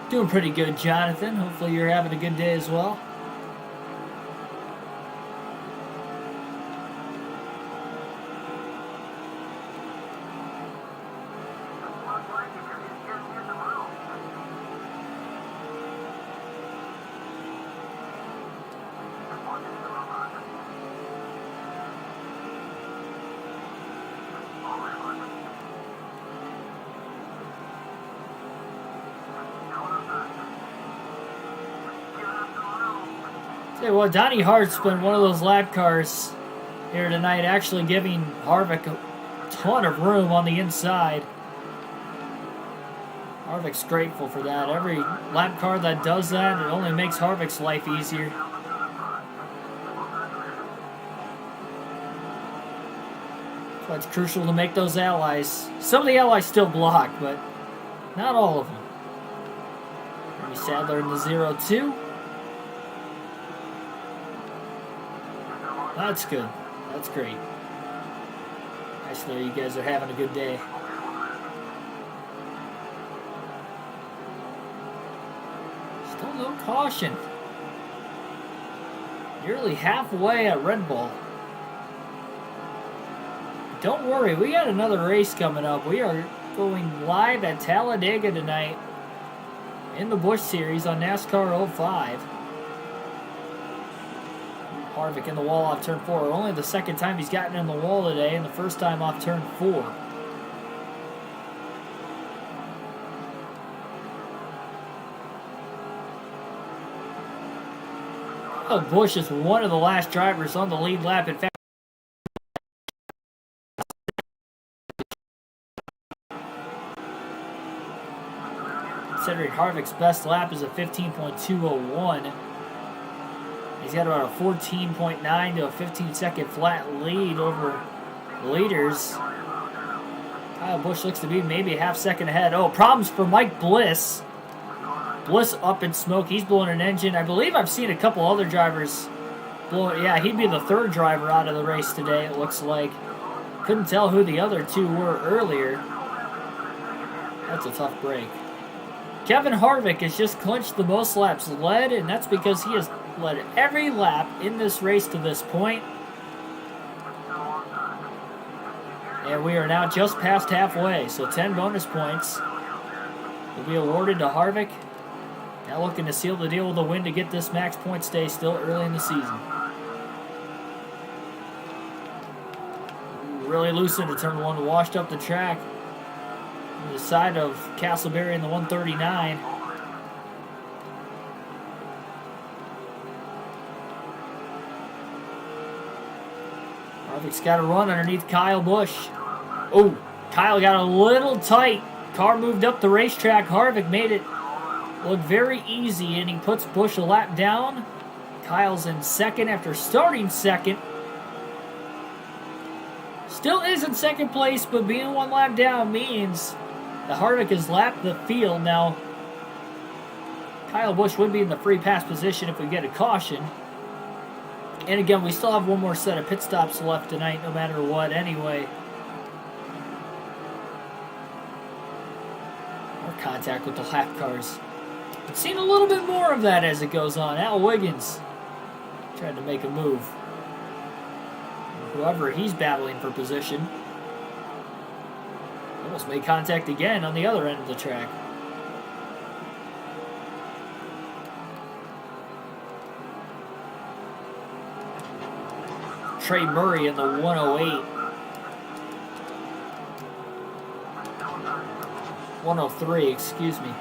A: Doing pretty good, Jonathan. Hopefully you're having a good day as well. Tell you what, Donnie Hart's been one of those lap cars here tonight, actually giving Harvick a ton of room on the inside. Harvick's grateful for that. Every lap car that does that, it only makes Harvick's life easier. So it's crucial to make those allies. Some of the allies still block, but not all of them. Remy Sadler in the 0-2. That's good. That's great. Nice to know you guys are having a good day. Still no caution. Nearly halfway at Redball. Don't worry, we got another race coming up. We are going live at Talladega tonight in the Busch Series on NASCAR 05. Harvick in the wall off turn 4. Only the second time he's gotten in the wall today, and the first time off turn 4. Oh, Busch is one of the last drivers on the lead lap. In fact, considering Harvick's best lap is a 15.201. He's got about a 14.9 to a 15-second flat lead over leaders. Kyle Busch looks to be maybe a half second ahead. Oh, problems for Mike Bliss. Bliss up in smoke. He's blowing an engine. I believe I've seen a couple other drivers blow it. Yeah, he'd be the third driver out of the race today, it looks like. Couldn't tell who the other two were earlier. That's a tough break. Kevin Harvick has just clinched the most laps led, and that's because he has led every lap in this race to this point. And we are now just past halfway, so 10 bonus points will be awarded to Harvick. Now looking to seal the deal with a win to get this max point stay still early in the season. Really loose into turn 1, washed up the track. On the side of Castleberry in the 139. Harvick's got to run underneath Kyle Busch. Oh, Kyle got a little tight. Car moved up the racetrack. Harvick made it look very easy, and he puts Busch a lap down. Kyle's in second after starting second. Still is in second place, but being one lap down means that Harvick has lapped the field. Now, Kyle Busch would be in the free pass position if we get a caution. And again, we still have one more set of pit stops left tonight, no matter what, anyway. More contact with the lap cars. I've seen a little bit more of that as it goes on. Al Wiggins trying to make a move. Whoever he's battling for position. Almost made contact again on the other end of the track. Trey Murray in the 108. 103, excuse me.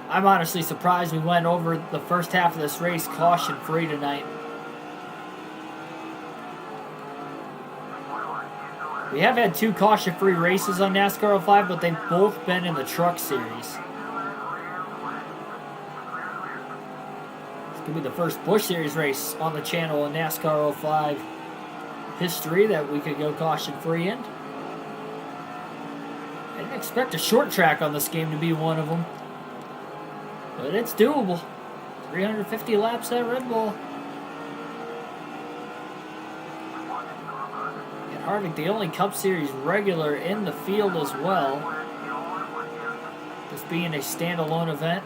A: I'm honestly surprised we went over the first half of this race caution-free tonight. We have had 2 caution-free races on NASCAR 05, but they've both been in the Truck Series. This could be the first Busch Series race on the channel in NASCAR 05 history that we could go caution-free in. I didn't expect a short track on this game to be one of them. But it's doable. 350 laps at Redball. And Harvick, the only Cup Series regular in the field as well. This being a standalone event.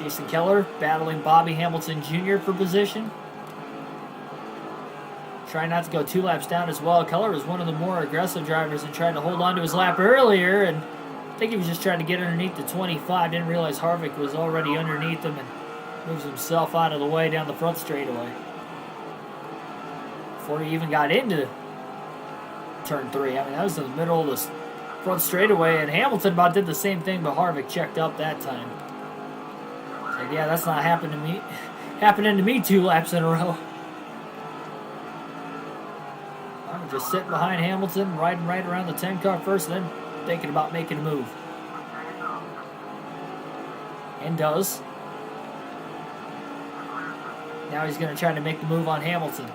A: Jason Keller battling Bobby Hamilton Jr. for position. Trying not to go 2 laps down as well. Keller was one of the more aggressive drivers and tried to hold on to his lap earlier, and I think he was just trying to get underneath the 25. Didn't realize Harvick was already underneath him and moves himself out of the way down the front straightaway. Before he even got into turn 3. I mean, that was in the middle of the front straightaway, and Hamilton about did the same thing, but Harvick checked up that time. So yeah, that's not happening to me 2 laps in a row. I'm just sitting behind Hamilton, riding right around the 10 car first, then thinking about making a move. And does. Now he's going to try to make the move on Hamilton.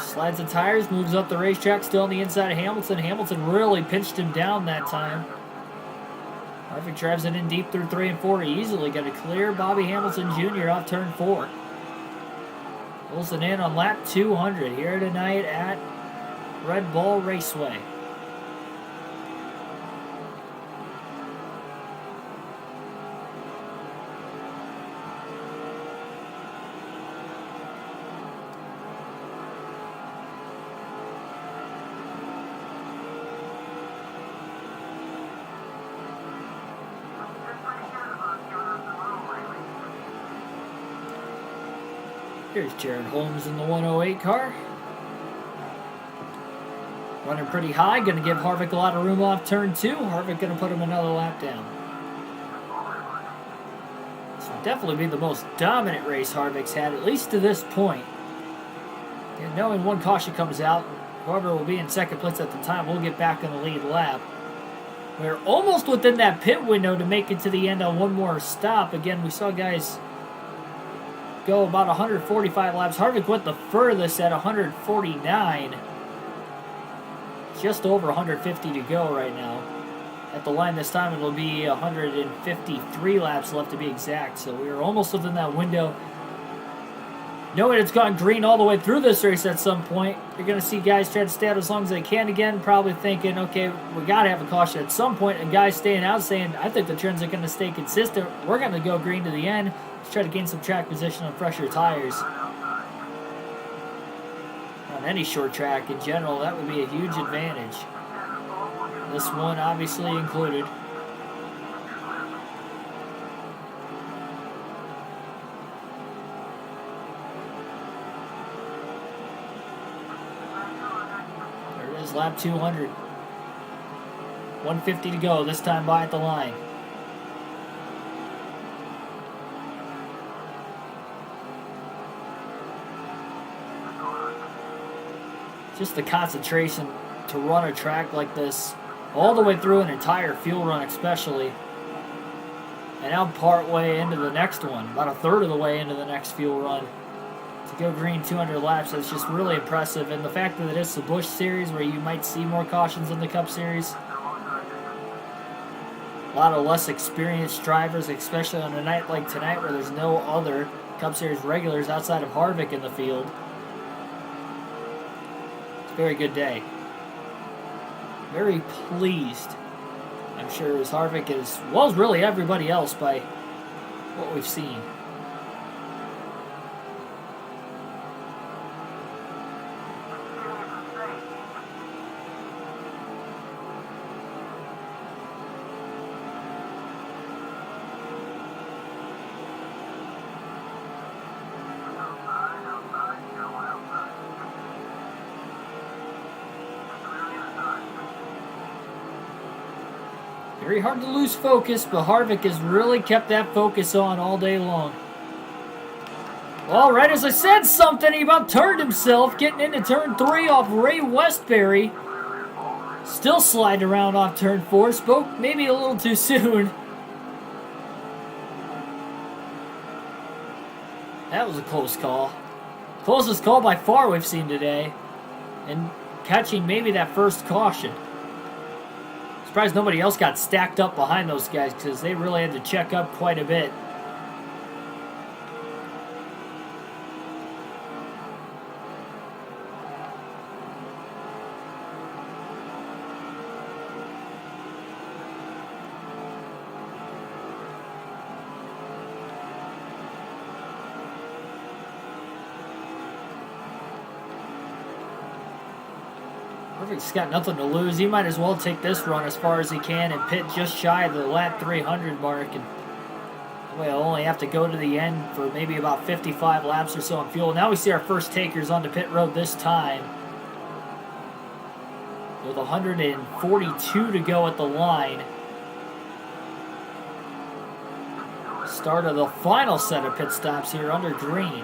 A: Slides the tires, moves up the racetrack, still on the inside of Hamilton. Hamilton really pinched him down that time. Harvick drives it in deep through 3 and 4. Easily got to clear Bobby Hamilton Jr. off turn 4. Pulls it in on lap 200 here tonight at Redball Raceway. Here's Jared Holmes in the 108 car. Running pretty high. Going to give Harvick a lot of room off turn 2. Harvick going to put him another lap down. This will definitely be the most dominant race Harvick's had, at least to this point. And knowing one caution comes out, whoever will be in second place at the time will get back in the lead lap. We're almost within that pit window to make it to the end on one more stop. Again, we saw guys go about 145 laps. Harvick went the furthest at 149. Just over 150 to go right now. At the line this time, it'll be 153 laps left to be exact. So we are almost within that window. Knowing it's gone green all the way through this race at some point, you're going to see guys try to stay out as long as they can again, probably thinking, okay, we got to have a caution at some point, and guys staying out saying, I think the trends are going to stay consistent. We're going to go green to the end. Let's try to gain some track position on fresher tires. On any short track in general, that would be a huge advantage. This one obviously included. There it is, lap 200. 150 to go, this time by at the line. Just the concentration to run a track like this all the way through an entire fuel run especially. And now part way into the next one, about a third of the way into the next fuel run. To go green 200 laps, that's just really impressive. And the fact that it's the Busch Series where you might see more cautions in the Cup Series. A lot of less experienced drivers, especially on a night like tonight where there's no other Cup Series regulars outside of Harvick in the field. Very good day. Very pleased, I'm sure, as Harvick as well as really everybody else by what we've seen. Very hard to lose focus, but Harvick has really kept that focus on all day long. Well, right as I said something, he about turned himself, getting into turn 3 off Ray Westbury. Still sliding around off turn 4. Spoke maybe a little too soon. That was a close call. Closest call by far we've seen today. And catching maybe that first caution. Surprised nobody else got stacked up behind those guys because they really had to check up quite a bit. Harvick's got nothing to lose. He might as well take this run as far as he can and pit just shy of the lap 300 mark. And we'll only have to go to the end for maybe about 55 laps or so on fuel. Now we see our first takers on the pit road this time, with 142 to go at the line. Start of the final set of pit stops here under green.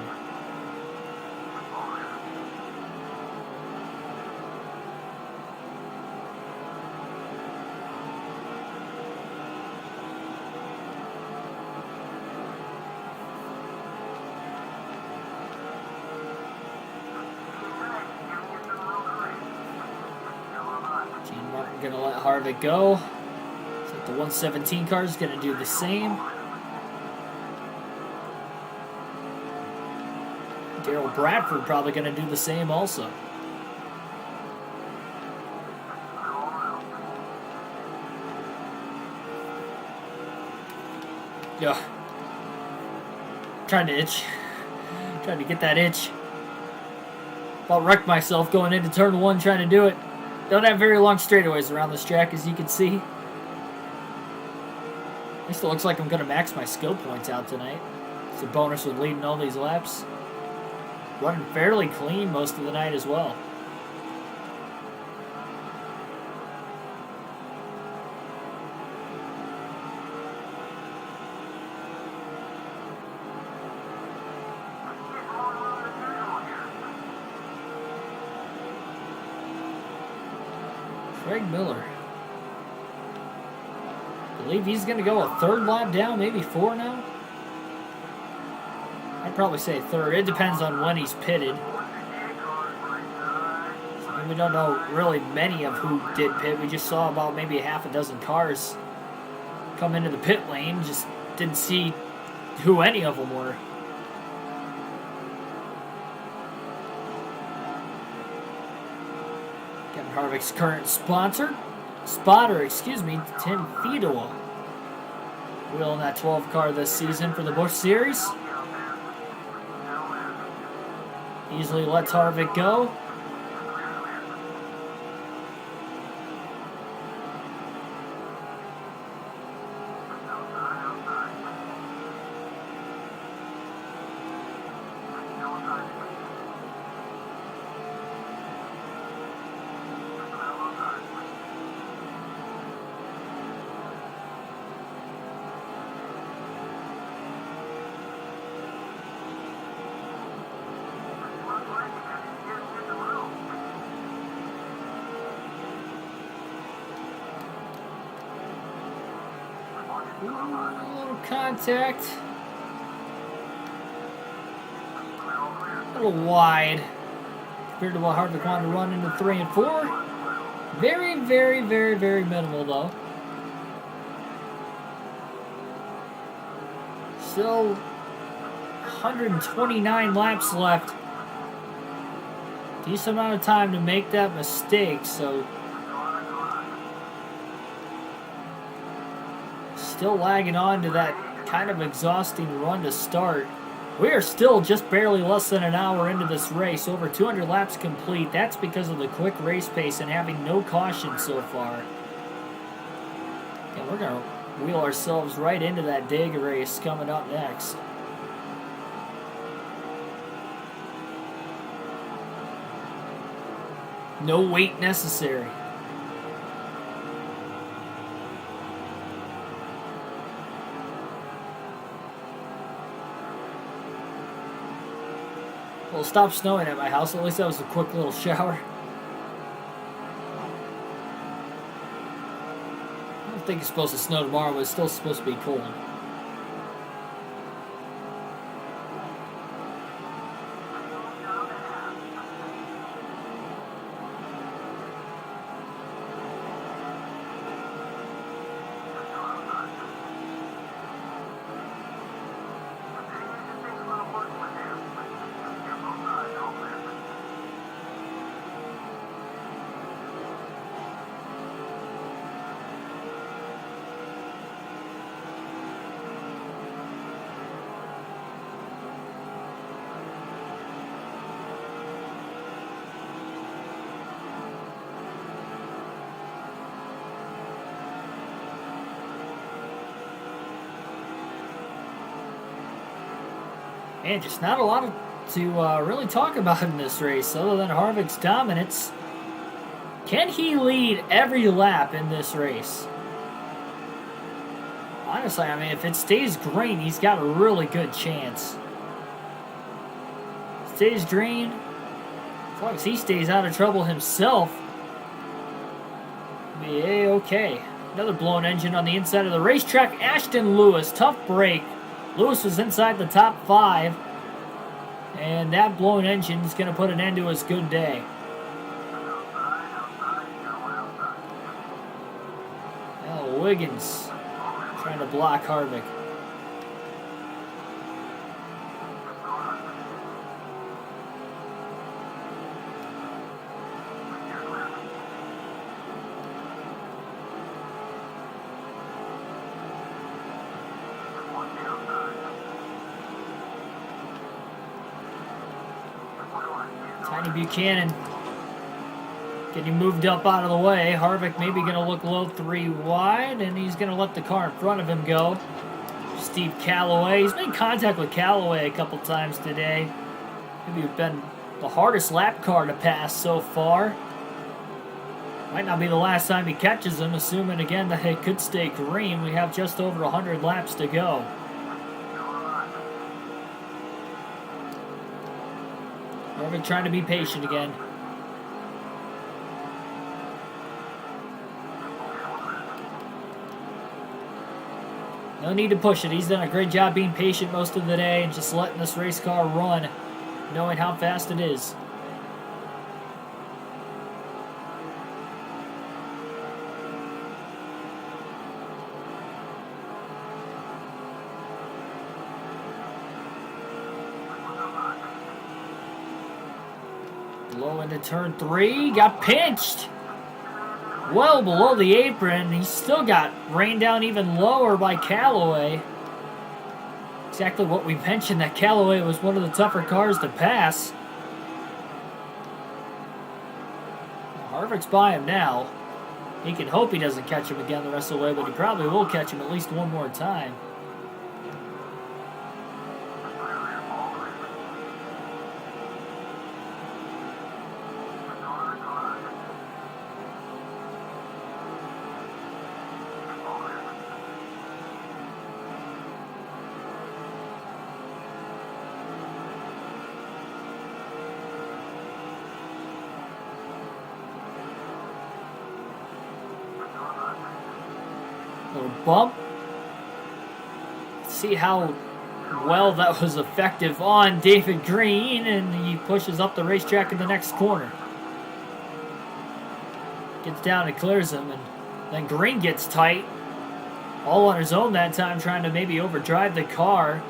A: Going to let Harvick go. So the 117 car is going to do the same. Darrell Bradford probably going to do the same also. Yeah. Trying to itch. Trying to get that itch. I'll wreck myself going into turn 1 trying to do it. Don't have very long straightaways around this track, as you can see. It still looks like I'm going to max my skill points out tonight. It's a bonus with leading all these laps. Running fairly clean most of the night as well. Craig Miller. I believe he's going to go a third lap down, maybe 4 now. I'd probably say third. It depends on when he's pitted. And we don't know really many of who did pit. We just saw about maybe half a dozen cars come into the pit lane. Just didn't see who any of them were. Kevin Harvick's current spotter, Tim Fedor. Wheeling that 12 car this season for the Busch Series. Easily lets Harvick go. A little contact. A little wide compared to what Harvick wanted to run into 3 and 4. Very, very, very, very minimal though. Still 129 laps left. Decent amount of time to make that mistake, so still lagging on to that kind of exhausting run to start. We are still just barely less than an hour into this race, over 200 laps complete. That's because of the quick race pace and having no caution so far. And we're going to wheel ourselves right into that Dega race coming up next. No wait necessary. Well, it stopped snowing at my house. At least that was a quick little shower. I don't think it's supposed to snow tomorrow, but it's still supposed to be cold. And just not a lot to really talk about in this race other than Harvick's dominance. Can he lead every lap in this race? Honestly, I mean, if it stays green, he's got a really good chance. Stays green. As long as he stays out of trouble himself, be A-okay. Another blown engine on the inside of the racetrack. Ashton Lewis, tough break. Lewis was inside the top 5. And that blown engine is going to put an end to his good day. Now Wiggins trying to block Harvick. Tiny Buchanan getting moved up out of the way. Harvick maybe going to look low 3 wide, and he's going to let the car in front of him go. Steve Calloway. He's made contact with Calloway a couple times today. Maybe been the hardest lap car to pass so far. Might not be the last time he catches him, assuming again that it could stay green. We have just over 100 laps to go. Harvick trying to be patient again. No need to push it. He's done a great job being patient most of the day and just letting this race car run, knowing how fast it is. Low into turn 3, got pinched. Well below the apron. He still got rained down even lower by Calloway. Exactly what we mentioned, that Calloway was one of the tougher cars to pass. Harvick's by him now. He can hope he doesn't catch him again the rest of the way, but he probably will catch him at least one more time. Little bump. See how well that was effective on David Green, and he pushes up the racetrack in the next corner. Gets down and clears him, and then Green gets tight. All on his own that time, trying to maybe overdrive the car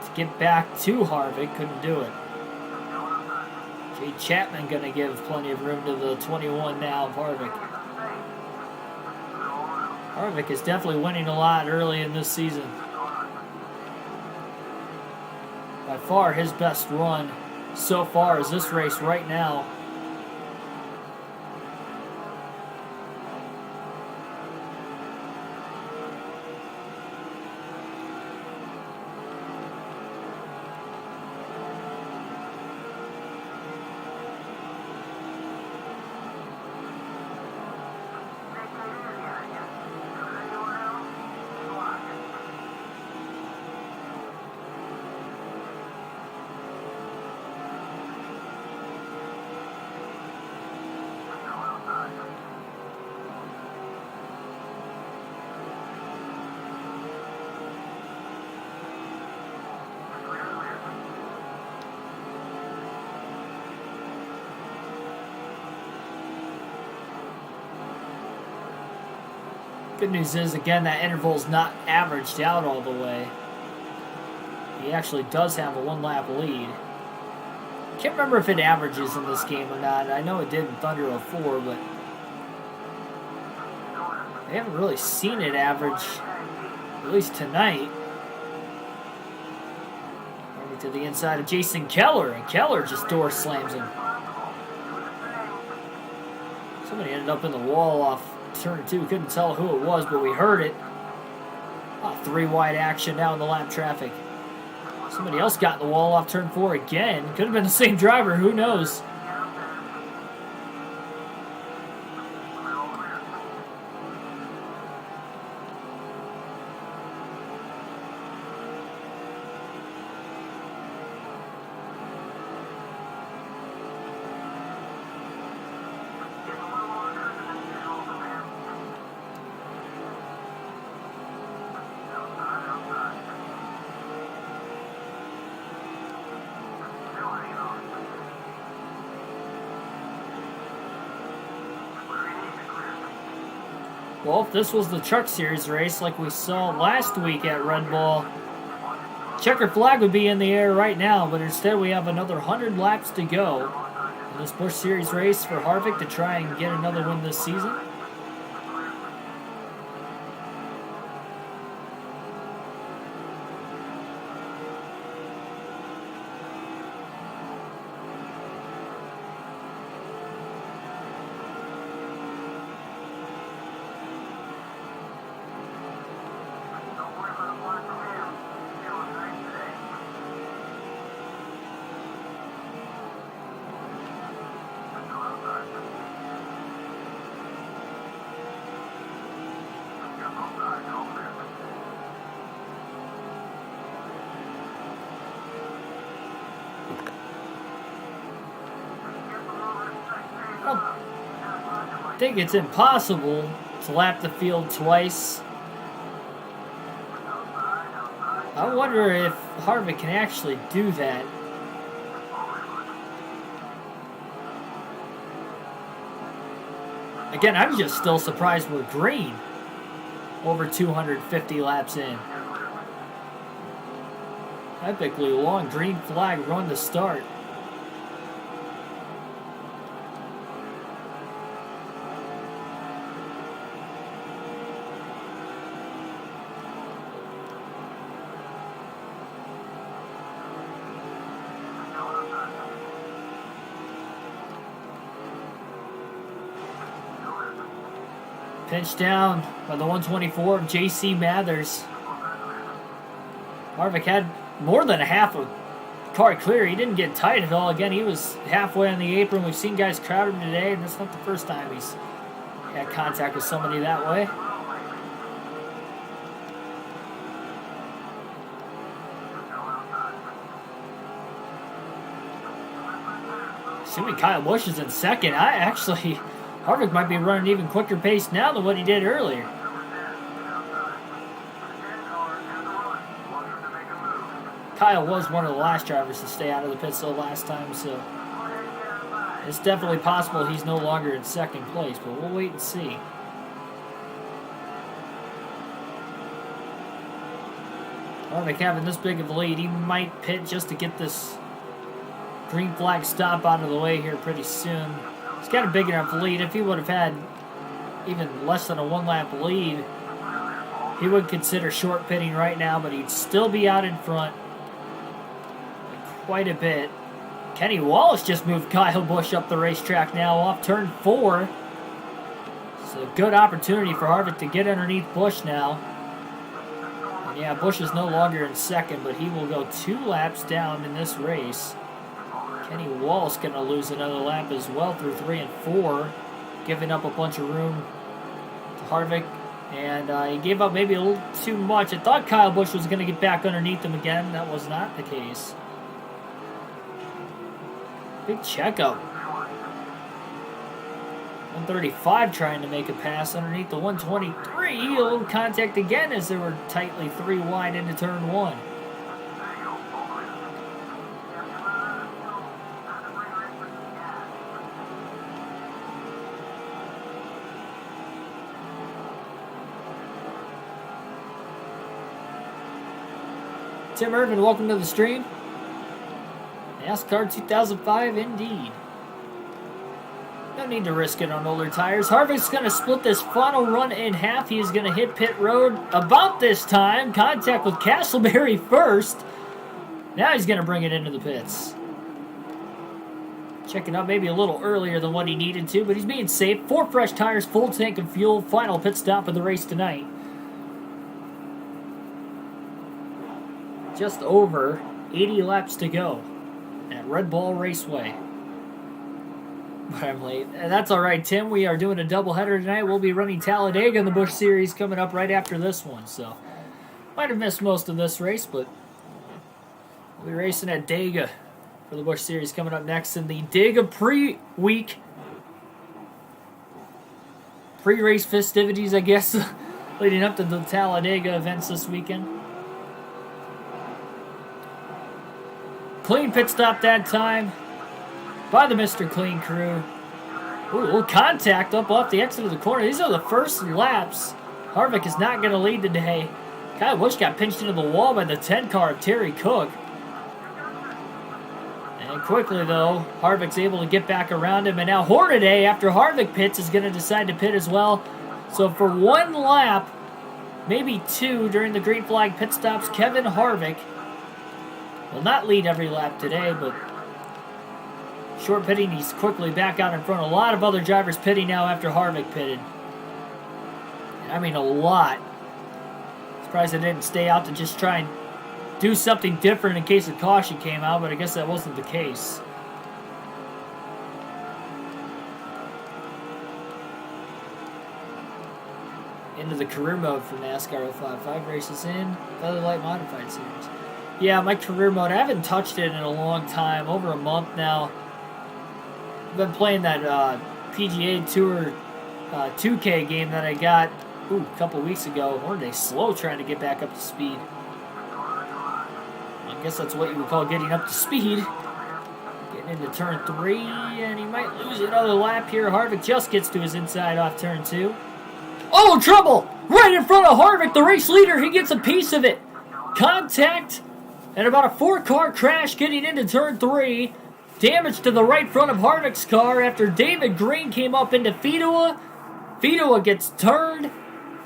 A: to get back to Harvick. Couldn't do it. Jay Chapman going to give plenty of room to the 21 now of Harvick. Harvick is definitely winning a lot early in this season. By far his best run so far is this race right now. Good news is, again, that interval is not averaged out all the way. He actually does have a 1-lap lead. Can't remember if it averages in this game or not. I know it did in Thunder 04, but I haven't really seen it average, at least tonight. Over to the inside of Jason Keller, and Keller just door slams him. Somebody ended up in the wall off turn 2. Couldn't tell who it was, but we heard it. 3 wide action now in the lap traffic. Somebody else got in the wall off turn 4 again. Could have been the same driver. Who knows? Well, if this was the Truck Series race like we saw last week at Redball, checkered flag would be in the air right now, but instead we have another 100 laps to go in this Busch Series race for Harvick to try and get another win this season. I think it's impossible to lap the field twice. I wonder if Harvick can actually do that. Again, I'm just still surprised we're green over 250 laps in. Epically long green flag run to start. Pinched down by the 124 of J.C. Mathers. Harvick had more than a half of car clear. He didn't get tight at all. Again, he was halfway on the apron. We've seen guys crowd him today, and that's not the first time he's had contact with somebody that way. Assuming Kyle Busch is in second, Harvick might be running even quicker pace now than what he did earlier. Kyle was one of the last drivers to stay out of the pits the last time, so it's definitely possible he's no longer in second place, but we'll wait and see. Harvick having this big of a lead, he might pit just to get this green flag stop out of the way here pretty soon. He's got a big enough lead. If he would have had even less than a one-lap lead, he would consider short pitting right now, but he'd still be out in front quite a bit. Kenny Wallace just moved Kyle Busch up the racetrack now off turn 4. It's a good opportunity for Harvick to get underneath Busch now. And yeah, Busch is no longer in second, but he will go 2 laps down in this race. Kenny Wallace going to lose another lap as well through 3 and 4, giving up a bunch of room to Harvick. And he gave up maybe a little too much. I thought Kyle Busch was going to get back underneath him again. That was not the case. Big checkup. 135 trying to make a pass underneath the 123. A little contact again as they were tightly 3 wide into turn 1. Tim Irvin, welcome to the stream. NASCAR 2005 indeed. No need to risk it on older tires. Harvick's going to split this final run in half. He is going to hit pit road about this time. Contact with Castleberry first. Now he's going to bring it into the pits. Checking out maybe a little earlier than what he needed to, but he's being safe. 4 fresh tires, full tank of fuel. Final pit stop of the race tonight. Just over 80 laps to go at Redball Raceway. But I'm late. And that's all right, Tim. We are doing a doubleheader tonight. We'll be running Talladega in the Busch Series coming up right after this one. So, might have missed most of this race, but we'll be racing at Dega for the Busch Series coming up next in the Dega pre-week. Pre-race festivities, I guess, leading up to the Talladega events this weekend. Clean pit stop that time by the Mr. Clean crew. Ooh, a little contact up off the exit of the corner. These are the first laps. Harvick is not going to lead today. Kyle Busch got pinched into the wall by the 10 car of Terry Cook. And quickly, though, Harvick's able to get back around him. And now Hornaday, after Harvick pits, is going to decide to pit as well. So for one lap, maybe two during the green flag pit stops, Kevin Harvick will not lead every lap today, but short pitting, he's quickly back out in front. A lot of other drivers pitting now after Harvick pitted. I mean, a lot. Surprised they didn't stay out to just try and do something different in case a caution came out, but I guess that wasn't the case. Into the career mode for NASCAR 05. 5 races in, Feather Light Modified Series. Yeah, my career mode, I haven't touched it in a long time, over a month now. I've been playing that PGA Tour 2K game that I got a couple weeks ago. Weren't they slow trying to get back up to speed? I guess that's what you would call getting up to speed. Getting into turn 3, and he might lose another lap here. Harvick just gets to his inside off turn 2. Oh, trouble! Right in front of Harvick, the race leader. He gets a piece of it. Contact and about a 4-car crash getting into turn 3. Damage to the right front of Harvick's car after David Green came up into Fedua. Fedua gets turned.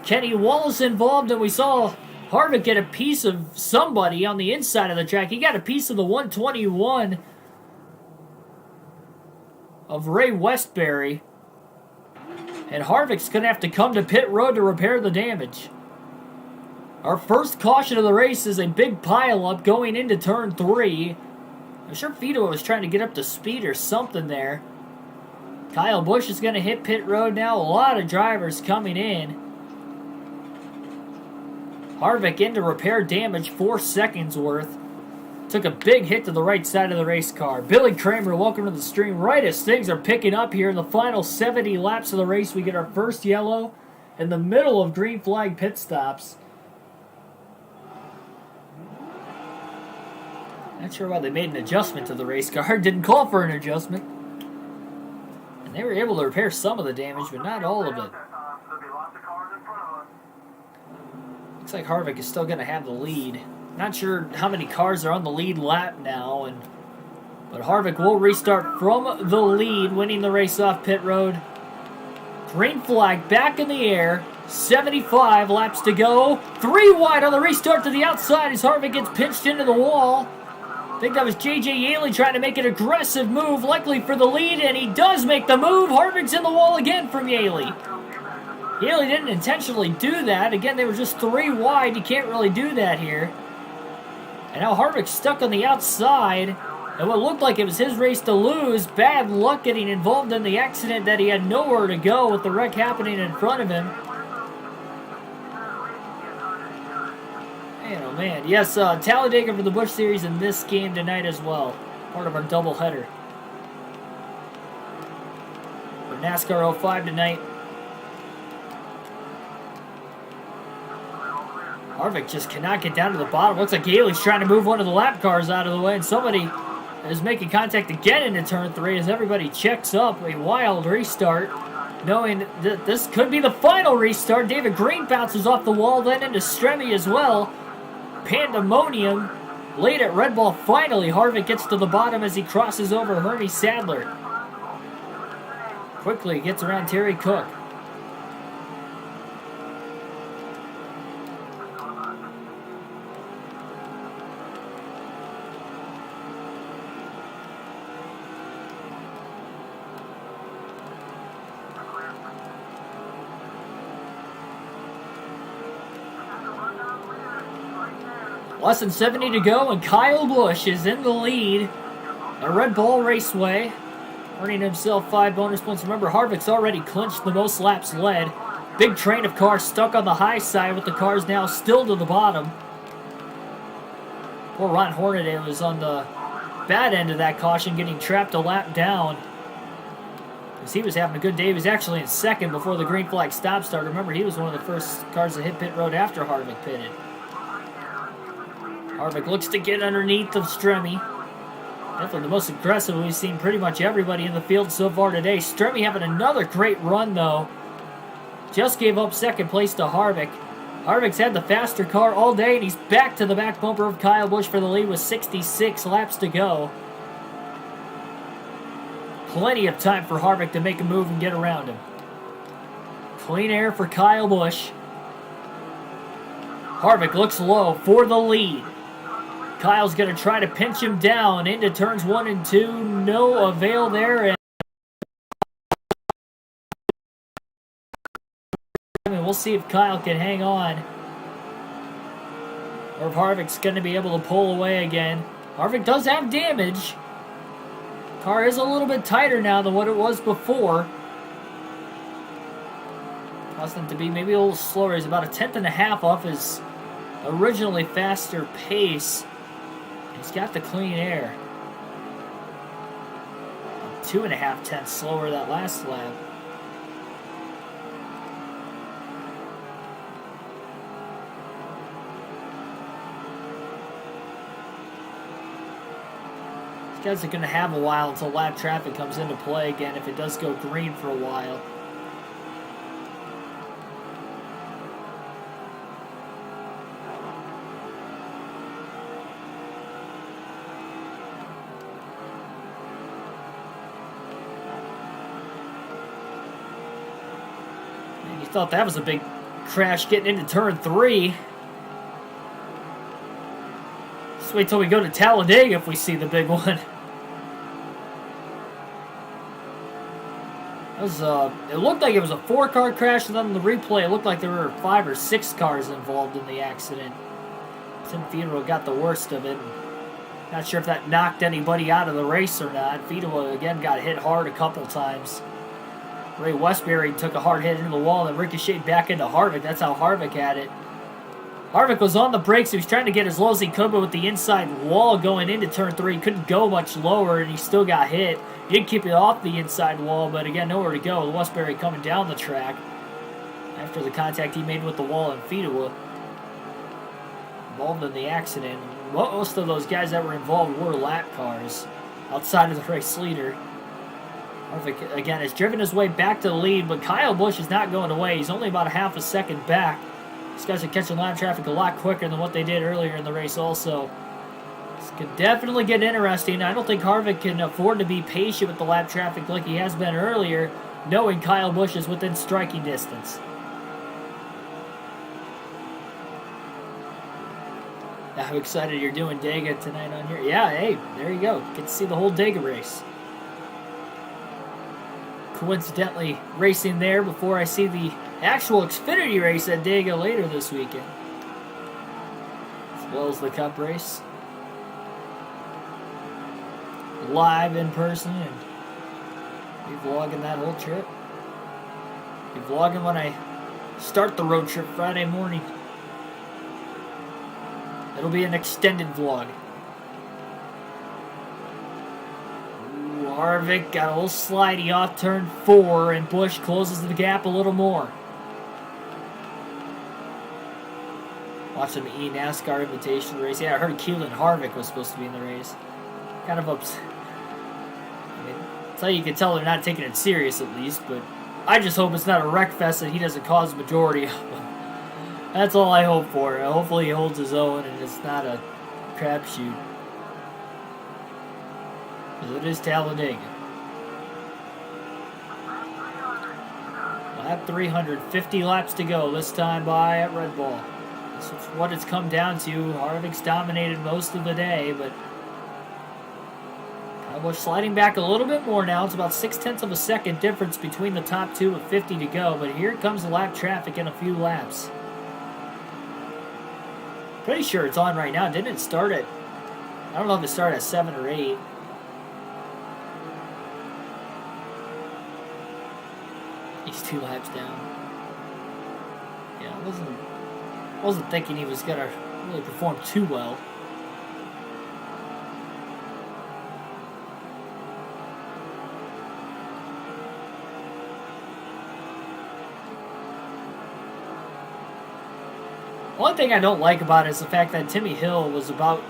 A: Kenny Wallace involved, and we saw Harvick get a piece of somebody on the inside of the track. He got a piece of the 121 of Ray Westbury. And Harvick's going to have to come to pit road to repair the damage. Our first caution of the race is a big pileup going into turn 3. I'm sure Fedor was trying to get up to speed or something there. Kyle Busch is going to hit pit road now. A lot of drivers coming in. Harvick in to repair damage, 4 seconds worth. Took a big hit to the right side of the race car. Billy Kramer, welcome to the stream. Right as things are picking up here in the final 70 laps of the race, we get our first yellow in the middle of green flag pit stops. Not sure why they made an adjustment to the race car. Didn't call for an adjustment. And they were able to repair some of the damage, but not all of it. Looks like Harvick is still going to have the lead. Not sure how many cars are on the lead lap now, but Harvick will restart from the lead, winning the race off pit road. Green flag back in the air. 75 laps to go. 3 wide on the restart to the outside as Harvick gets pinched into the wall. I think that was J.J. Yaley trying to make an aggressive move, likely for the lead, and he does make the move. Harvick's in the wall again from Yaley. Yaley didn't intentionally do that. Again, they were just 3 wide. You can't really do that here. And now Harvick's stuck on the outside. And what looked like it was his race to lose. Bad luck getting involved in the accident that he had nowhere to go with the wreck happening in front of him. Man, oh man. Yes, Talladega for the Busch Series in this game tonight as well. Part of our doubleheader. For NASCAR 05 tonight. Harvick just cannot get down to the bottom. Looks like Yaley's trying to move one of the lap cars out of the way, and somebody is making contact again into turn 3 as everybody checks up. A wild restart, knowing that this could be the final restart. David Green bounces off the wall, then into Stremme as well. Pandemonium late at Redball. Finally, Harvick gets to the bottom as he crosses over Hermie Sadler. Quickly gets around Terry Cook. A Less than 70 to go, and Kyle Busch is in the lead at Redball Raceway, earning himself 5 bonus points. Remember, Harvick's already clinched the most laps led. Big train of cars stuck on the high side with the cars now still to the bottom. Poor Ron Hornaday was on the bad end of that caution, getting trapped a lap down. Because he was having a good day. He was actually in second before the green flag stop start. Remember, he was one of the first cars to hit pit road after Harvick pitted. Harvick looks to get underneath of Stremme. Definitely the most aggressive we've seen pretty much everybody in the field so far today. Stremme having another great run, though. Just gave up second place to Harvick. Harvick's had the faster car all day, and he's back to the back bumper of Kyle Busch for the lead with 66 laps to go. Plenty of time for Harvick to make a move and get around him. Clean air for Kyle Busch. Harvick looks low for the lead. Kyle's going to try to pinch him down into turns 1 and 2. No avail there. And we'll see if Kyle can hang on, or if Harvick's going to be able to pull away again. Harvick does have damage. Car is a little bit tighter now than what it was before. Caused him to be maybe a little slower. He's about a 1/10.5 off his originally faster pace. He's got the clean air. 2.5 tenths slower that last lap. Guys are going to have a while until lap traffic comes into play again if it does go green for a while. And you thought that was a big crash getting into turn 3. Just wait till we go to Talladega if we see the big one. It looked like it was a 4-car crash, and then in the replay, it looked like there were 5 or 6 cars involved in the accident. Tim Fedor got the worst of it. Not sure if that knocked anybody out of the race or not. Fedor, again, got hit hard a couple times. Ray Westbury took a hard hit into the wall and ricocheted back into Harvick. That's how Harvick had it. Harvick was on the brakes. He was trying to get as low as he could, but with the inside wall going into turn 3, he couldn't go much lower, and he still got hit. He did keep it off the inside wall, but again, nowhere to go. Westbury coming down the track after the contact he made with the wall, and Fedor involved in the accident. Most of those guys that were involved were lap cars outside of the race leader. Harvick, again, has driven his way back to the lead, but Kyle Busch is not going away. He's only about a half a second back. These guys are catching lap traffic a lot quicker than what they did earlier in the race also. This could definitely get interesting. I don't think Harvick can afford to be patient with the lap traffic like he has been earlier, knowing Kyle Busch is within striking distance. How excited you're doing Dega tonight on here. Yeah, hey, there you go. Get to see the whole Dega race. Coincidentally racing there before I see the actual Xfinity race at Dega later this weekend, as well as the Cup race. Live in person, and be vlogging that whole trip. Be vlogging when I start the road trip Friday morning. It'll be an extended vlog. Ooh, Harvick got a little slidey off turn 4, and Busch closes the gap a little more. Watch some NASCAR Invitation race. Yeah, I heard Keelan Harvick was supposed to be in the race. Kind of upset. I mean, that's how you can tell they're not taking it serious, at least. But I just hope it's not a wreck fest and he doesn't cause the majority of them. That's all I hope for. Hopefully he holds his own and it's not a crapshoot. Because it is Talladega. Lap 350 laps to go this time by at Redball. That's what it's come down to. Harvick's dominated most of the day, but Kyle Busch sliding back a little bit more now. It's about 0.6 of a second difference between the top two with 50 to go, but here comes the lap traffic in a few laps. Pretty sure it's on right now. Didn't it start at... I don't know if it started at 7 or 8. He's 2 laps down. Yeah, I wasn't thinking he was going to really perform too well. One thing I don't like about it is the fact that Timmy Hill was about...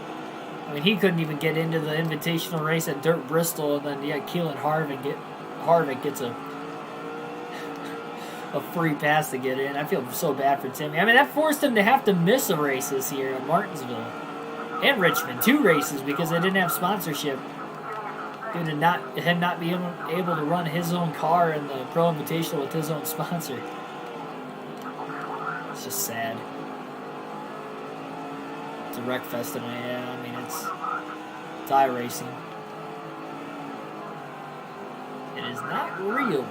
A: I mean, he couldn't even get into the invitational race at Dirt Bristol, and then Keelan Harvick gets a free pass to get in. I feel so bad for Timmy. I mean, that forced him to have to miss a race this year at Martinsville and Richmond. 2 races because they didn't have sponsorship. Due to not being able to run his own car in the Pro Invitational with his own sponsor. It's just sad. It's a wreck fest tonight, yeah. I mean, it's iRacing. It is not real.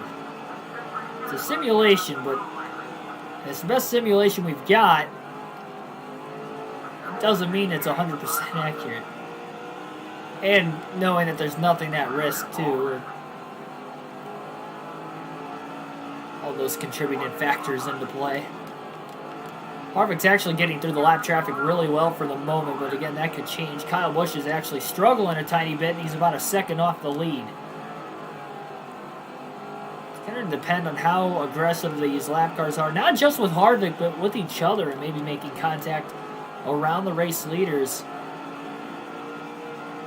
A: It's a simulation, but it's the best simulation we've got. It doesn't mean it's 100% accurate. And knowing that there's nothing at risk, too. All those contributing factors into play. Harvick's actually getting through the lap traffic really well for the moment, but again, that could change. Kyle Busch is actually struggling a tiny bit, and he's about a second off the lead. It's going to depend on how aggressive these lap cars are, not just with Harvick, but with each other, and maybe making contact around the race leaders.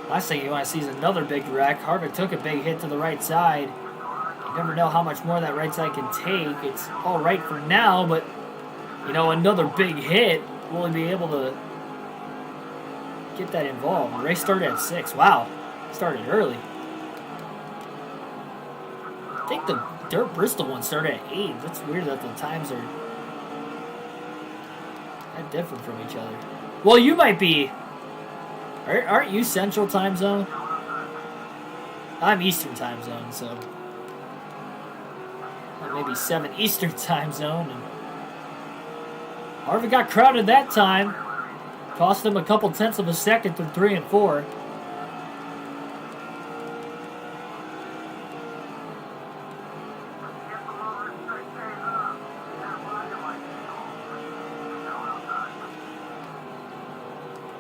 A: Last thing you want to see is another big wreck. Harvick took a big hit to the right side. You never know how much more that right side can take. It's all right for now, but... You know, another big hit, will he be able to get that involved? The race started at 6. Wow. Started early. I think the Dirt Bristol one started at 8. That's weird that the times are that different from each other. Well, you might be... Aren't you Central Time Zone? I'm Eastern Time Zone, so... Maybe 7 Eastern Time Zone, and... Harvick got crowded that time. Cost him a couple tenths of a second through 3 and 4.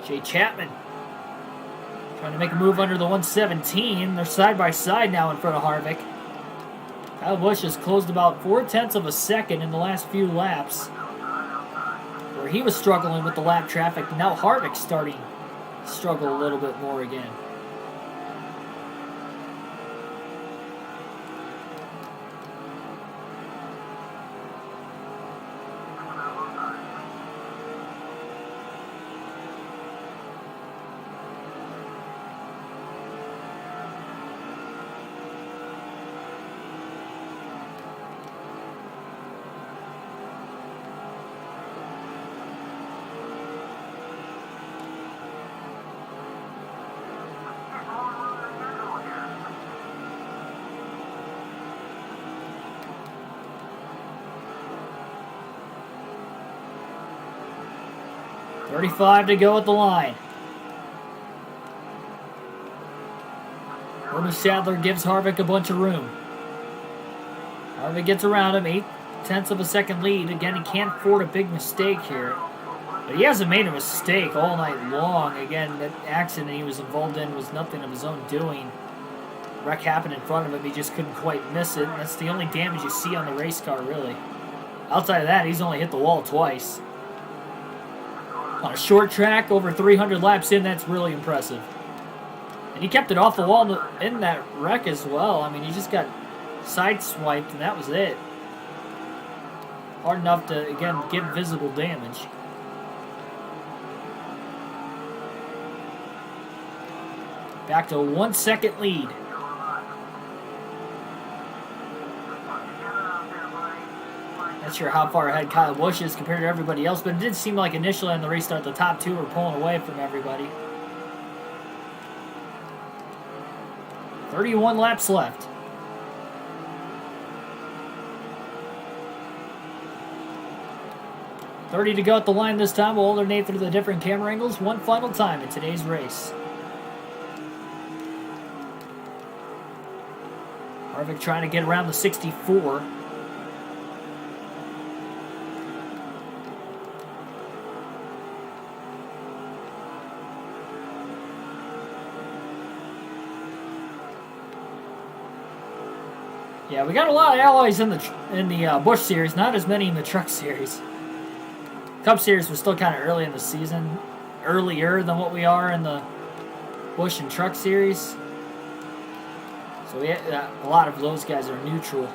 A: Jay Chapman trying to make a move under the 117. They're side by side now in front of Harvick. Kyle Busch has closed about 4 tenths of a second in the last few laps. Where he was struggling with the lap traffic, now Harvick's starting to struggle a little bit more again. .35 to go at the line. Bernie Sadler gives Harvick a bunch of room. Harvick gets around him, 8 tenths of a second lead. Again, he can't afford a big mistake here. But he hasn't made a mistake all night long. Again, that accident he was involved in was nothing of his own doing. Wreck happened in front of him, he just couldn't quite miss it. That's the only damage you see on the race car, really. Outside of that, he's only hit the wall twice. On a short track, over 300 laps in, that's really impressive. And he kept it off the wall in that wreck as well. I mean, he just got sideswiped, and that was it. Hard enough to, again, give visible damage. Back to a 1 second lead. Not sure how far ahead Kyle Busch is compared to everybody else, but it did seem like initially on the race start, the top 2 were pulling away from everybody. 31 laps left. 30 to go at the line this time. We'll alternate through the different camera angles one final time in today's race. Harvick trying to get around the 64. Yeah, we got a lot of alloys in the Busch series, not as many in the Truck series. Cup series was still kind of early in the season, earlier than what we are in the Busch and Truck series. So a lot of those guys are neutral.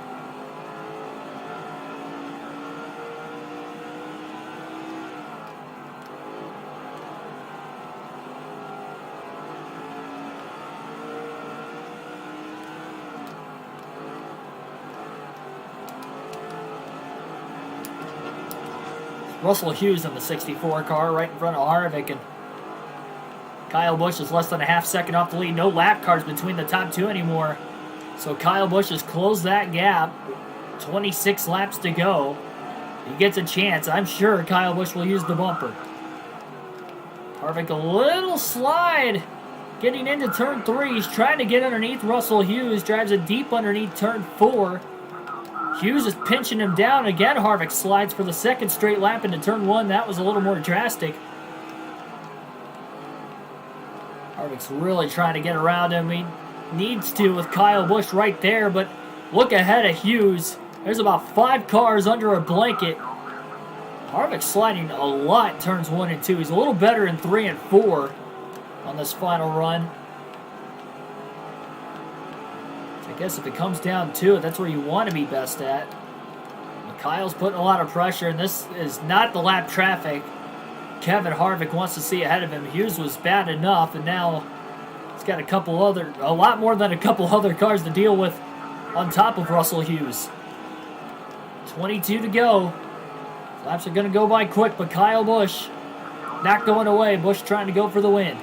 A: Russell Hughes in the 64 car right in front of Harvick, and Kyle Busch is less than a half second off the lead. No lap cars between the top two anymore. So Kyle Busch has closed that gap. 26 laps to go. He gets a chance. I'm sure Kyle Busch will use the bumper. Harvick a little slide getting into turn 3. He's trying to get underneath Russell Hughes. Drives it deep underneath turn 4. Hughes is pinching him down. Again, Harvick slides for the second straight lap into turn 1. That was a little more drastic. Harvick's really trying to get around him. He needs to with Kyle Busch right there, but look ahead of Hughes. There's about 5 cars under a blanket. Harvick sliding a lot turns 1 and 2. He's a little better in 3 and 4 on this final run. I guess if it comes down to it, that's where you want to be best at. But Kyle's putting a lot of pressure, and this is not the lap traffic Kevin Harvick wants to see ahead of him. Hughes was bad enough, and now he's got a lot more than a couple other cars to deal with on top of Russell Hughes. 22 to go. Laps are going to go by quick, but Kyle Busch not going away. Busch trying to go for the win.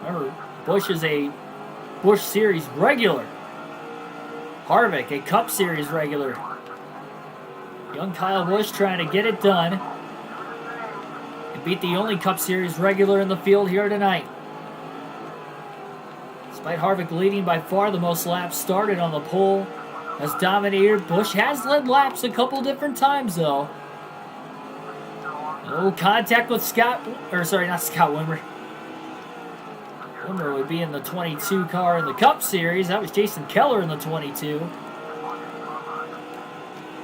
A: Remember, Busch is a Busch Series regular. Harvick, a Cup Series regular. Young Kyle Busch trying to get it done. And beat the only Cup Series regular in the field here tonight. Despite Harvick leading by far the most laps started on the pole, has dominated. Busch has led laps a couple different times though. No contact with not Scott Wimmer. Wimmer would be in the 22 car in the Cup Series. That was Jason Keller in the 22.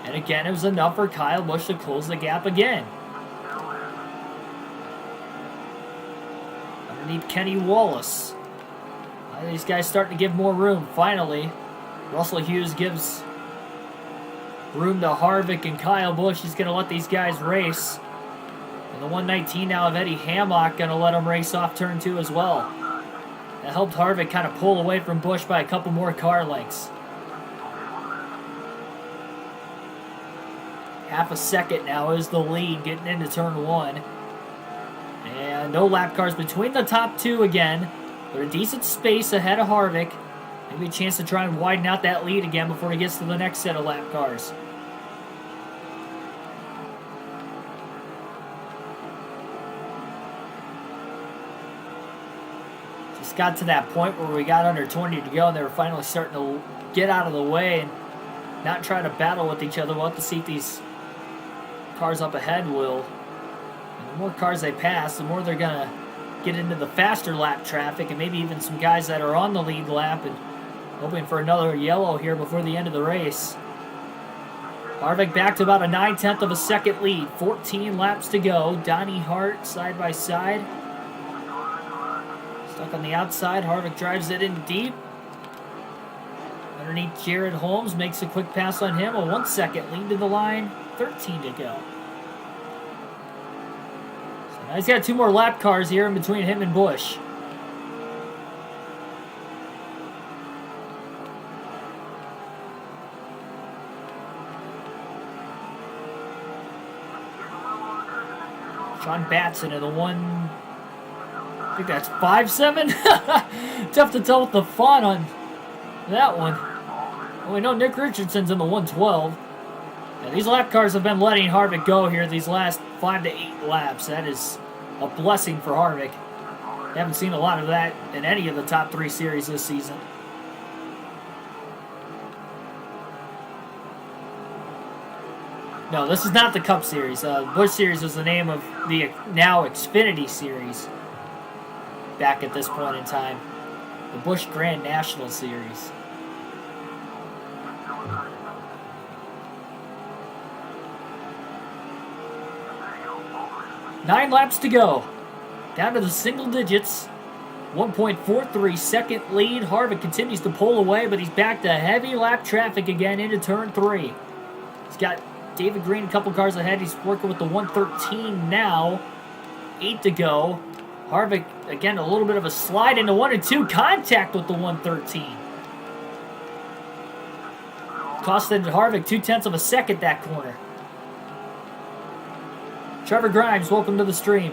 A: And again, it was enough for Kyle Busch to close the gap again. Underneath Kenny Wallace. These guys starting to give more room, finally. Russell Hughes gives room to Harvick and Kyle Busch. He's going to let these guys race. And the 119 now of Eddie Hammock going to let him race off turn 2 as well. That helped Harvick kind of pull away from Busch by a couple more car lengths. Half a second now is the lead getting into turn 1. And no lap cars between the top 2 again. But a decent space ahead of Harvick. Maybe a chance to try and widen out that lead again before he gets to the next set of lap cars. Just got to that point where we got under 20 to go and they were finally starting to get out of the way and not try to battle with each other. We'll have to see if these cars up ahead will. And the more cars they pass, the more they're going to get into the faster lap traffic and maybe even some guys that are on the lead lap and hoping for another yellow here before the end of the race. Harvick back to about a 9/10 of a second lead. 14 laps to go. Donnie Hart side by side. Stuck on the outside. Harvick drives it in deep. Underneath Jared Holmes. Makes a quick pass on him. A 1 second lead to the line. 13 to go. So now he's got 2 more lap cars here in between him and Busch. John Batson in the I think that's 5.7. Tough to tell with the font on that one. Well, we know Nick Richardson's in the 112. Yeah, these lap cars have been letting Harvick go here these last 5 to 8 laps. That is a blessing for Harvick. Haven't seen a lot of that in any of the top 3 series this season. No, this is not the Cup Series. Busch Series was the name of the now Xfinity Series back at this point in time. The Busch Grand National Series. Nine laps to go. Down to the single digits. 1.43 second lead. Harvick continues to pull away, but he's back to heavy lap traffic again into turn 3. He's got David Green a couple cars ahead. He's working with the 113 now. 8 to go. Harvick, again, a little bit of a slide into 1 and 2. Contact with the 113. Costed Harvick 0.2 of a second that corner. Trevor Grimes, welcome to the stream.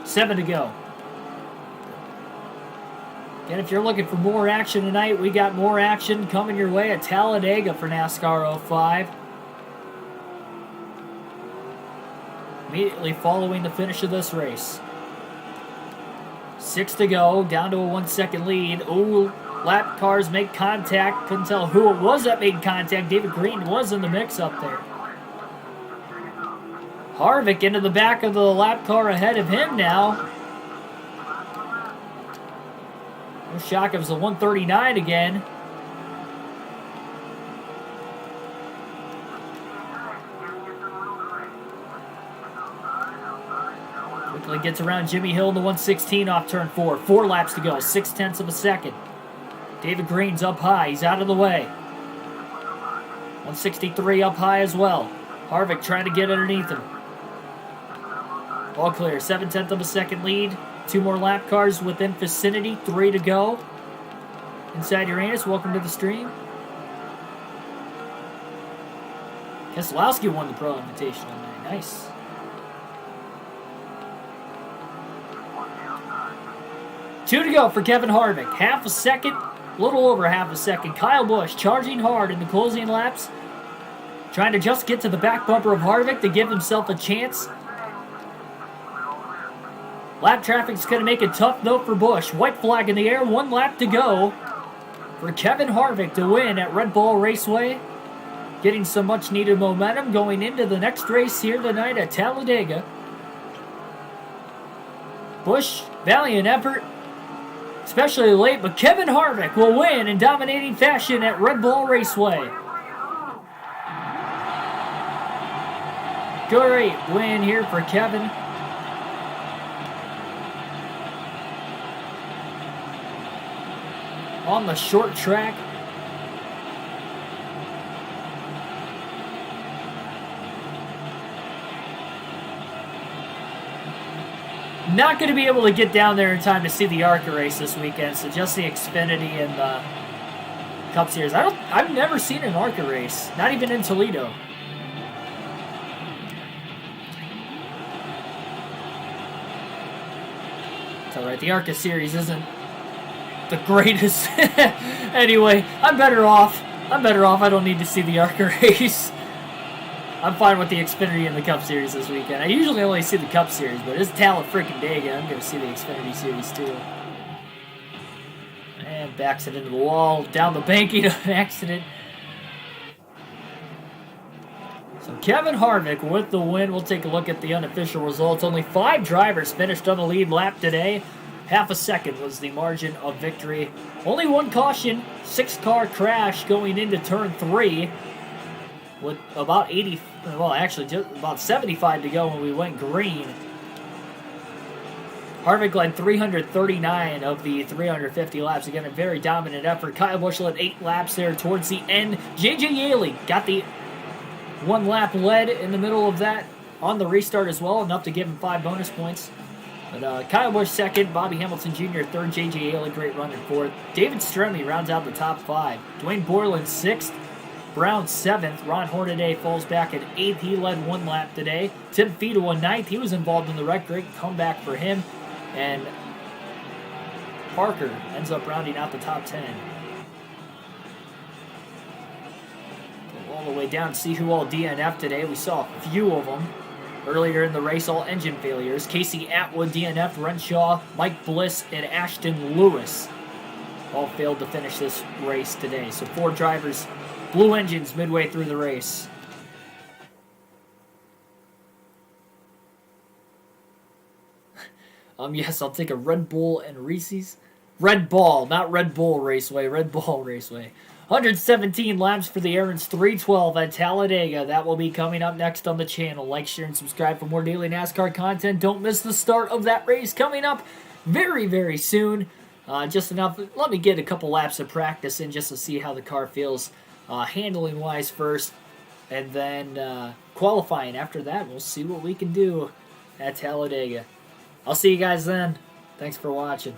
A: 7 to go. Again, if you're looking for more action tonight, we got more action coming your way at Talladega for NASCAR 05. Immediately following the finish of this race. 6 to go, down to a 1 second lead. Ooh, lap cars make contact. Couldn't tell who it was that made contact. David Green was in the mix up there. Harvick into the back of the lap car ahead of him now. No shock, it was the 139 again. Quickly gets around Jimmy Hill in the 116 off turn 4. 4 laps to go, 0.6 of a second. David Green's up high, he's out of the way. 163 up high as well. Harvick trying to get underneath him. All clear, 0.7 of a second lead. 2 more lap cars within vicinity, 3 to go. Inside Uranus, welcome to the stream. Keselowski won the Pro Invitational tonight, nice. Two to go for Kevin Harvick. Half a second, a little over half a second. Kyle Busch charging hard in the closing laps. Trying to just get to the back bumper of Harvick to give himself a chance. Lap traffic's going to make it tough, though, for Busch. White flag in the air, 1 lap to go for Kevin Harvick to win at Redball Raceway. Getting some much-needed momentum going into the next race here tonight at Talladega. Busch, valiant effort, especially late, but Kevin Harvick will win in dominating fashion at Redball Raceway. Great win here for Kevin. On the short track. Not going to be able to get down there in time to see the ARCA race this weekend, so just the Xfinity and the Cup Series. I've never seen an ARCA race, not even in Toledo. It's alright, the ARCA Series isn't the greatest. Anyway, I'm better off. I don't need to see the ARCA race. I'm fine with the Xfinity and the Cup Series this weekend. I usually only see the Cup Series, but it's Talladega. I'm going to see the Xfinity Series too. And backs it into the wall, down the banking of an accident. So Kevin Harvick with the win. We'll take a look at the unofficial results. Only 5 drivers finished on the lead lap today. Half a second was the margin of victory. Only 1 caution, 6-car crash going into turn 3. With about 80, well, actually just about 75 to go when we went green. Harvick led 339 of the 350 laps. Again, a very dominant effort. Kyle Busch led 8 laps there towards the end. J.J. Yaley got the 1 lap lead in the middle of that on the restart as well, enough to give him 5 bonus points. But Kyle Busch second, Bobby Hamilton Jr. third, J.J. Yaley great run in fourth. David Stremme rounds out the top 5. Dwayne Borland sixth. Brown 7th. Ron Hornaday falls back at 8th. He led 1 lap today. Tim Fedewa 9th. He was involved in the wreck. Great comeback for him. And Parker ends up rounding out the top 10. All the way down to see who all DNF'd today. We saw a few of them earlier in the race, all engine failures. Casey Atwood DNF'd, Renshaw, Mike Bliss, and Ashton Lewis all failed to finish this race today. So 4 drivers, blue engines midway through the race. Yes, I'll take a Red Bull and Reese's. Redball, not Red Bull Raceway, Redball Raceway. 117 laps for the Aaron's 312 at Talladega. That will be coming up next on the channel. Like, share, and subscribe for more daily NASCAR content. Don't miss the start of that race coming up very, very soon. Just enough. Let me get a couple laps of practice in just to see how the car feels handling-wise first. And then qualifying after that. We'll see what we can do at Talladega. I'll see you guys then. Thanks for watching.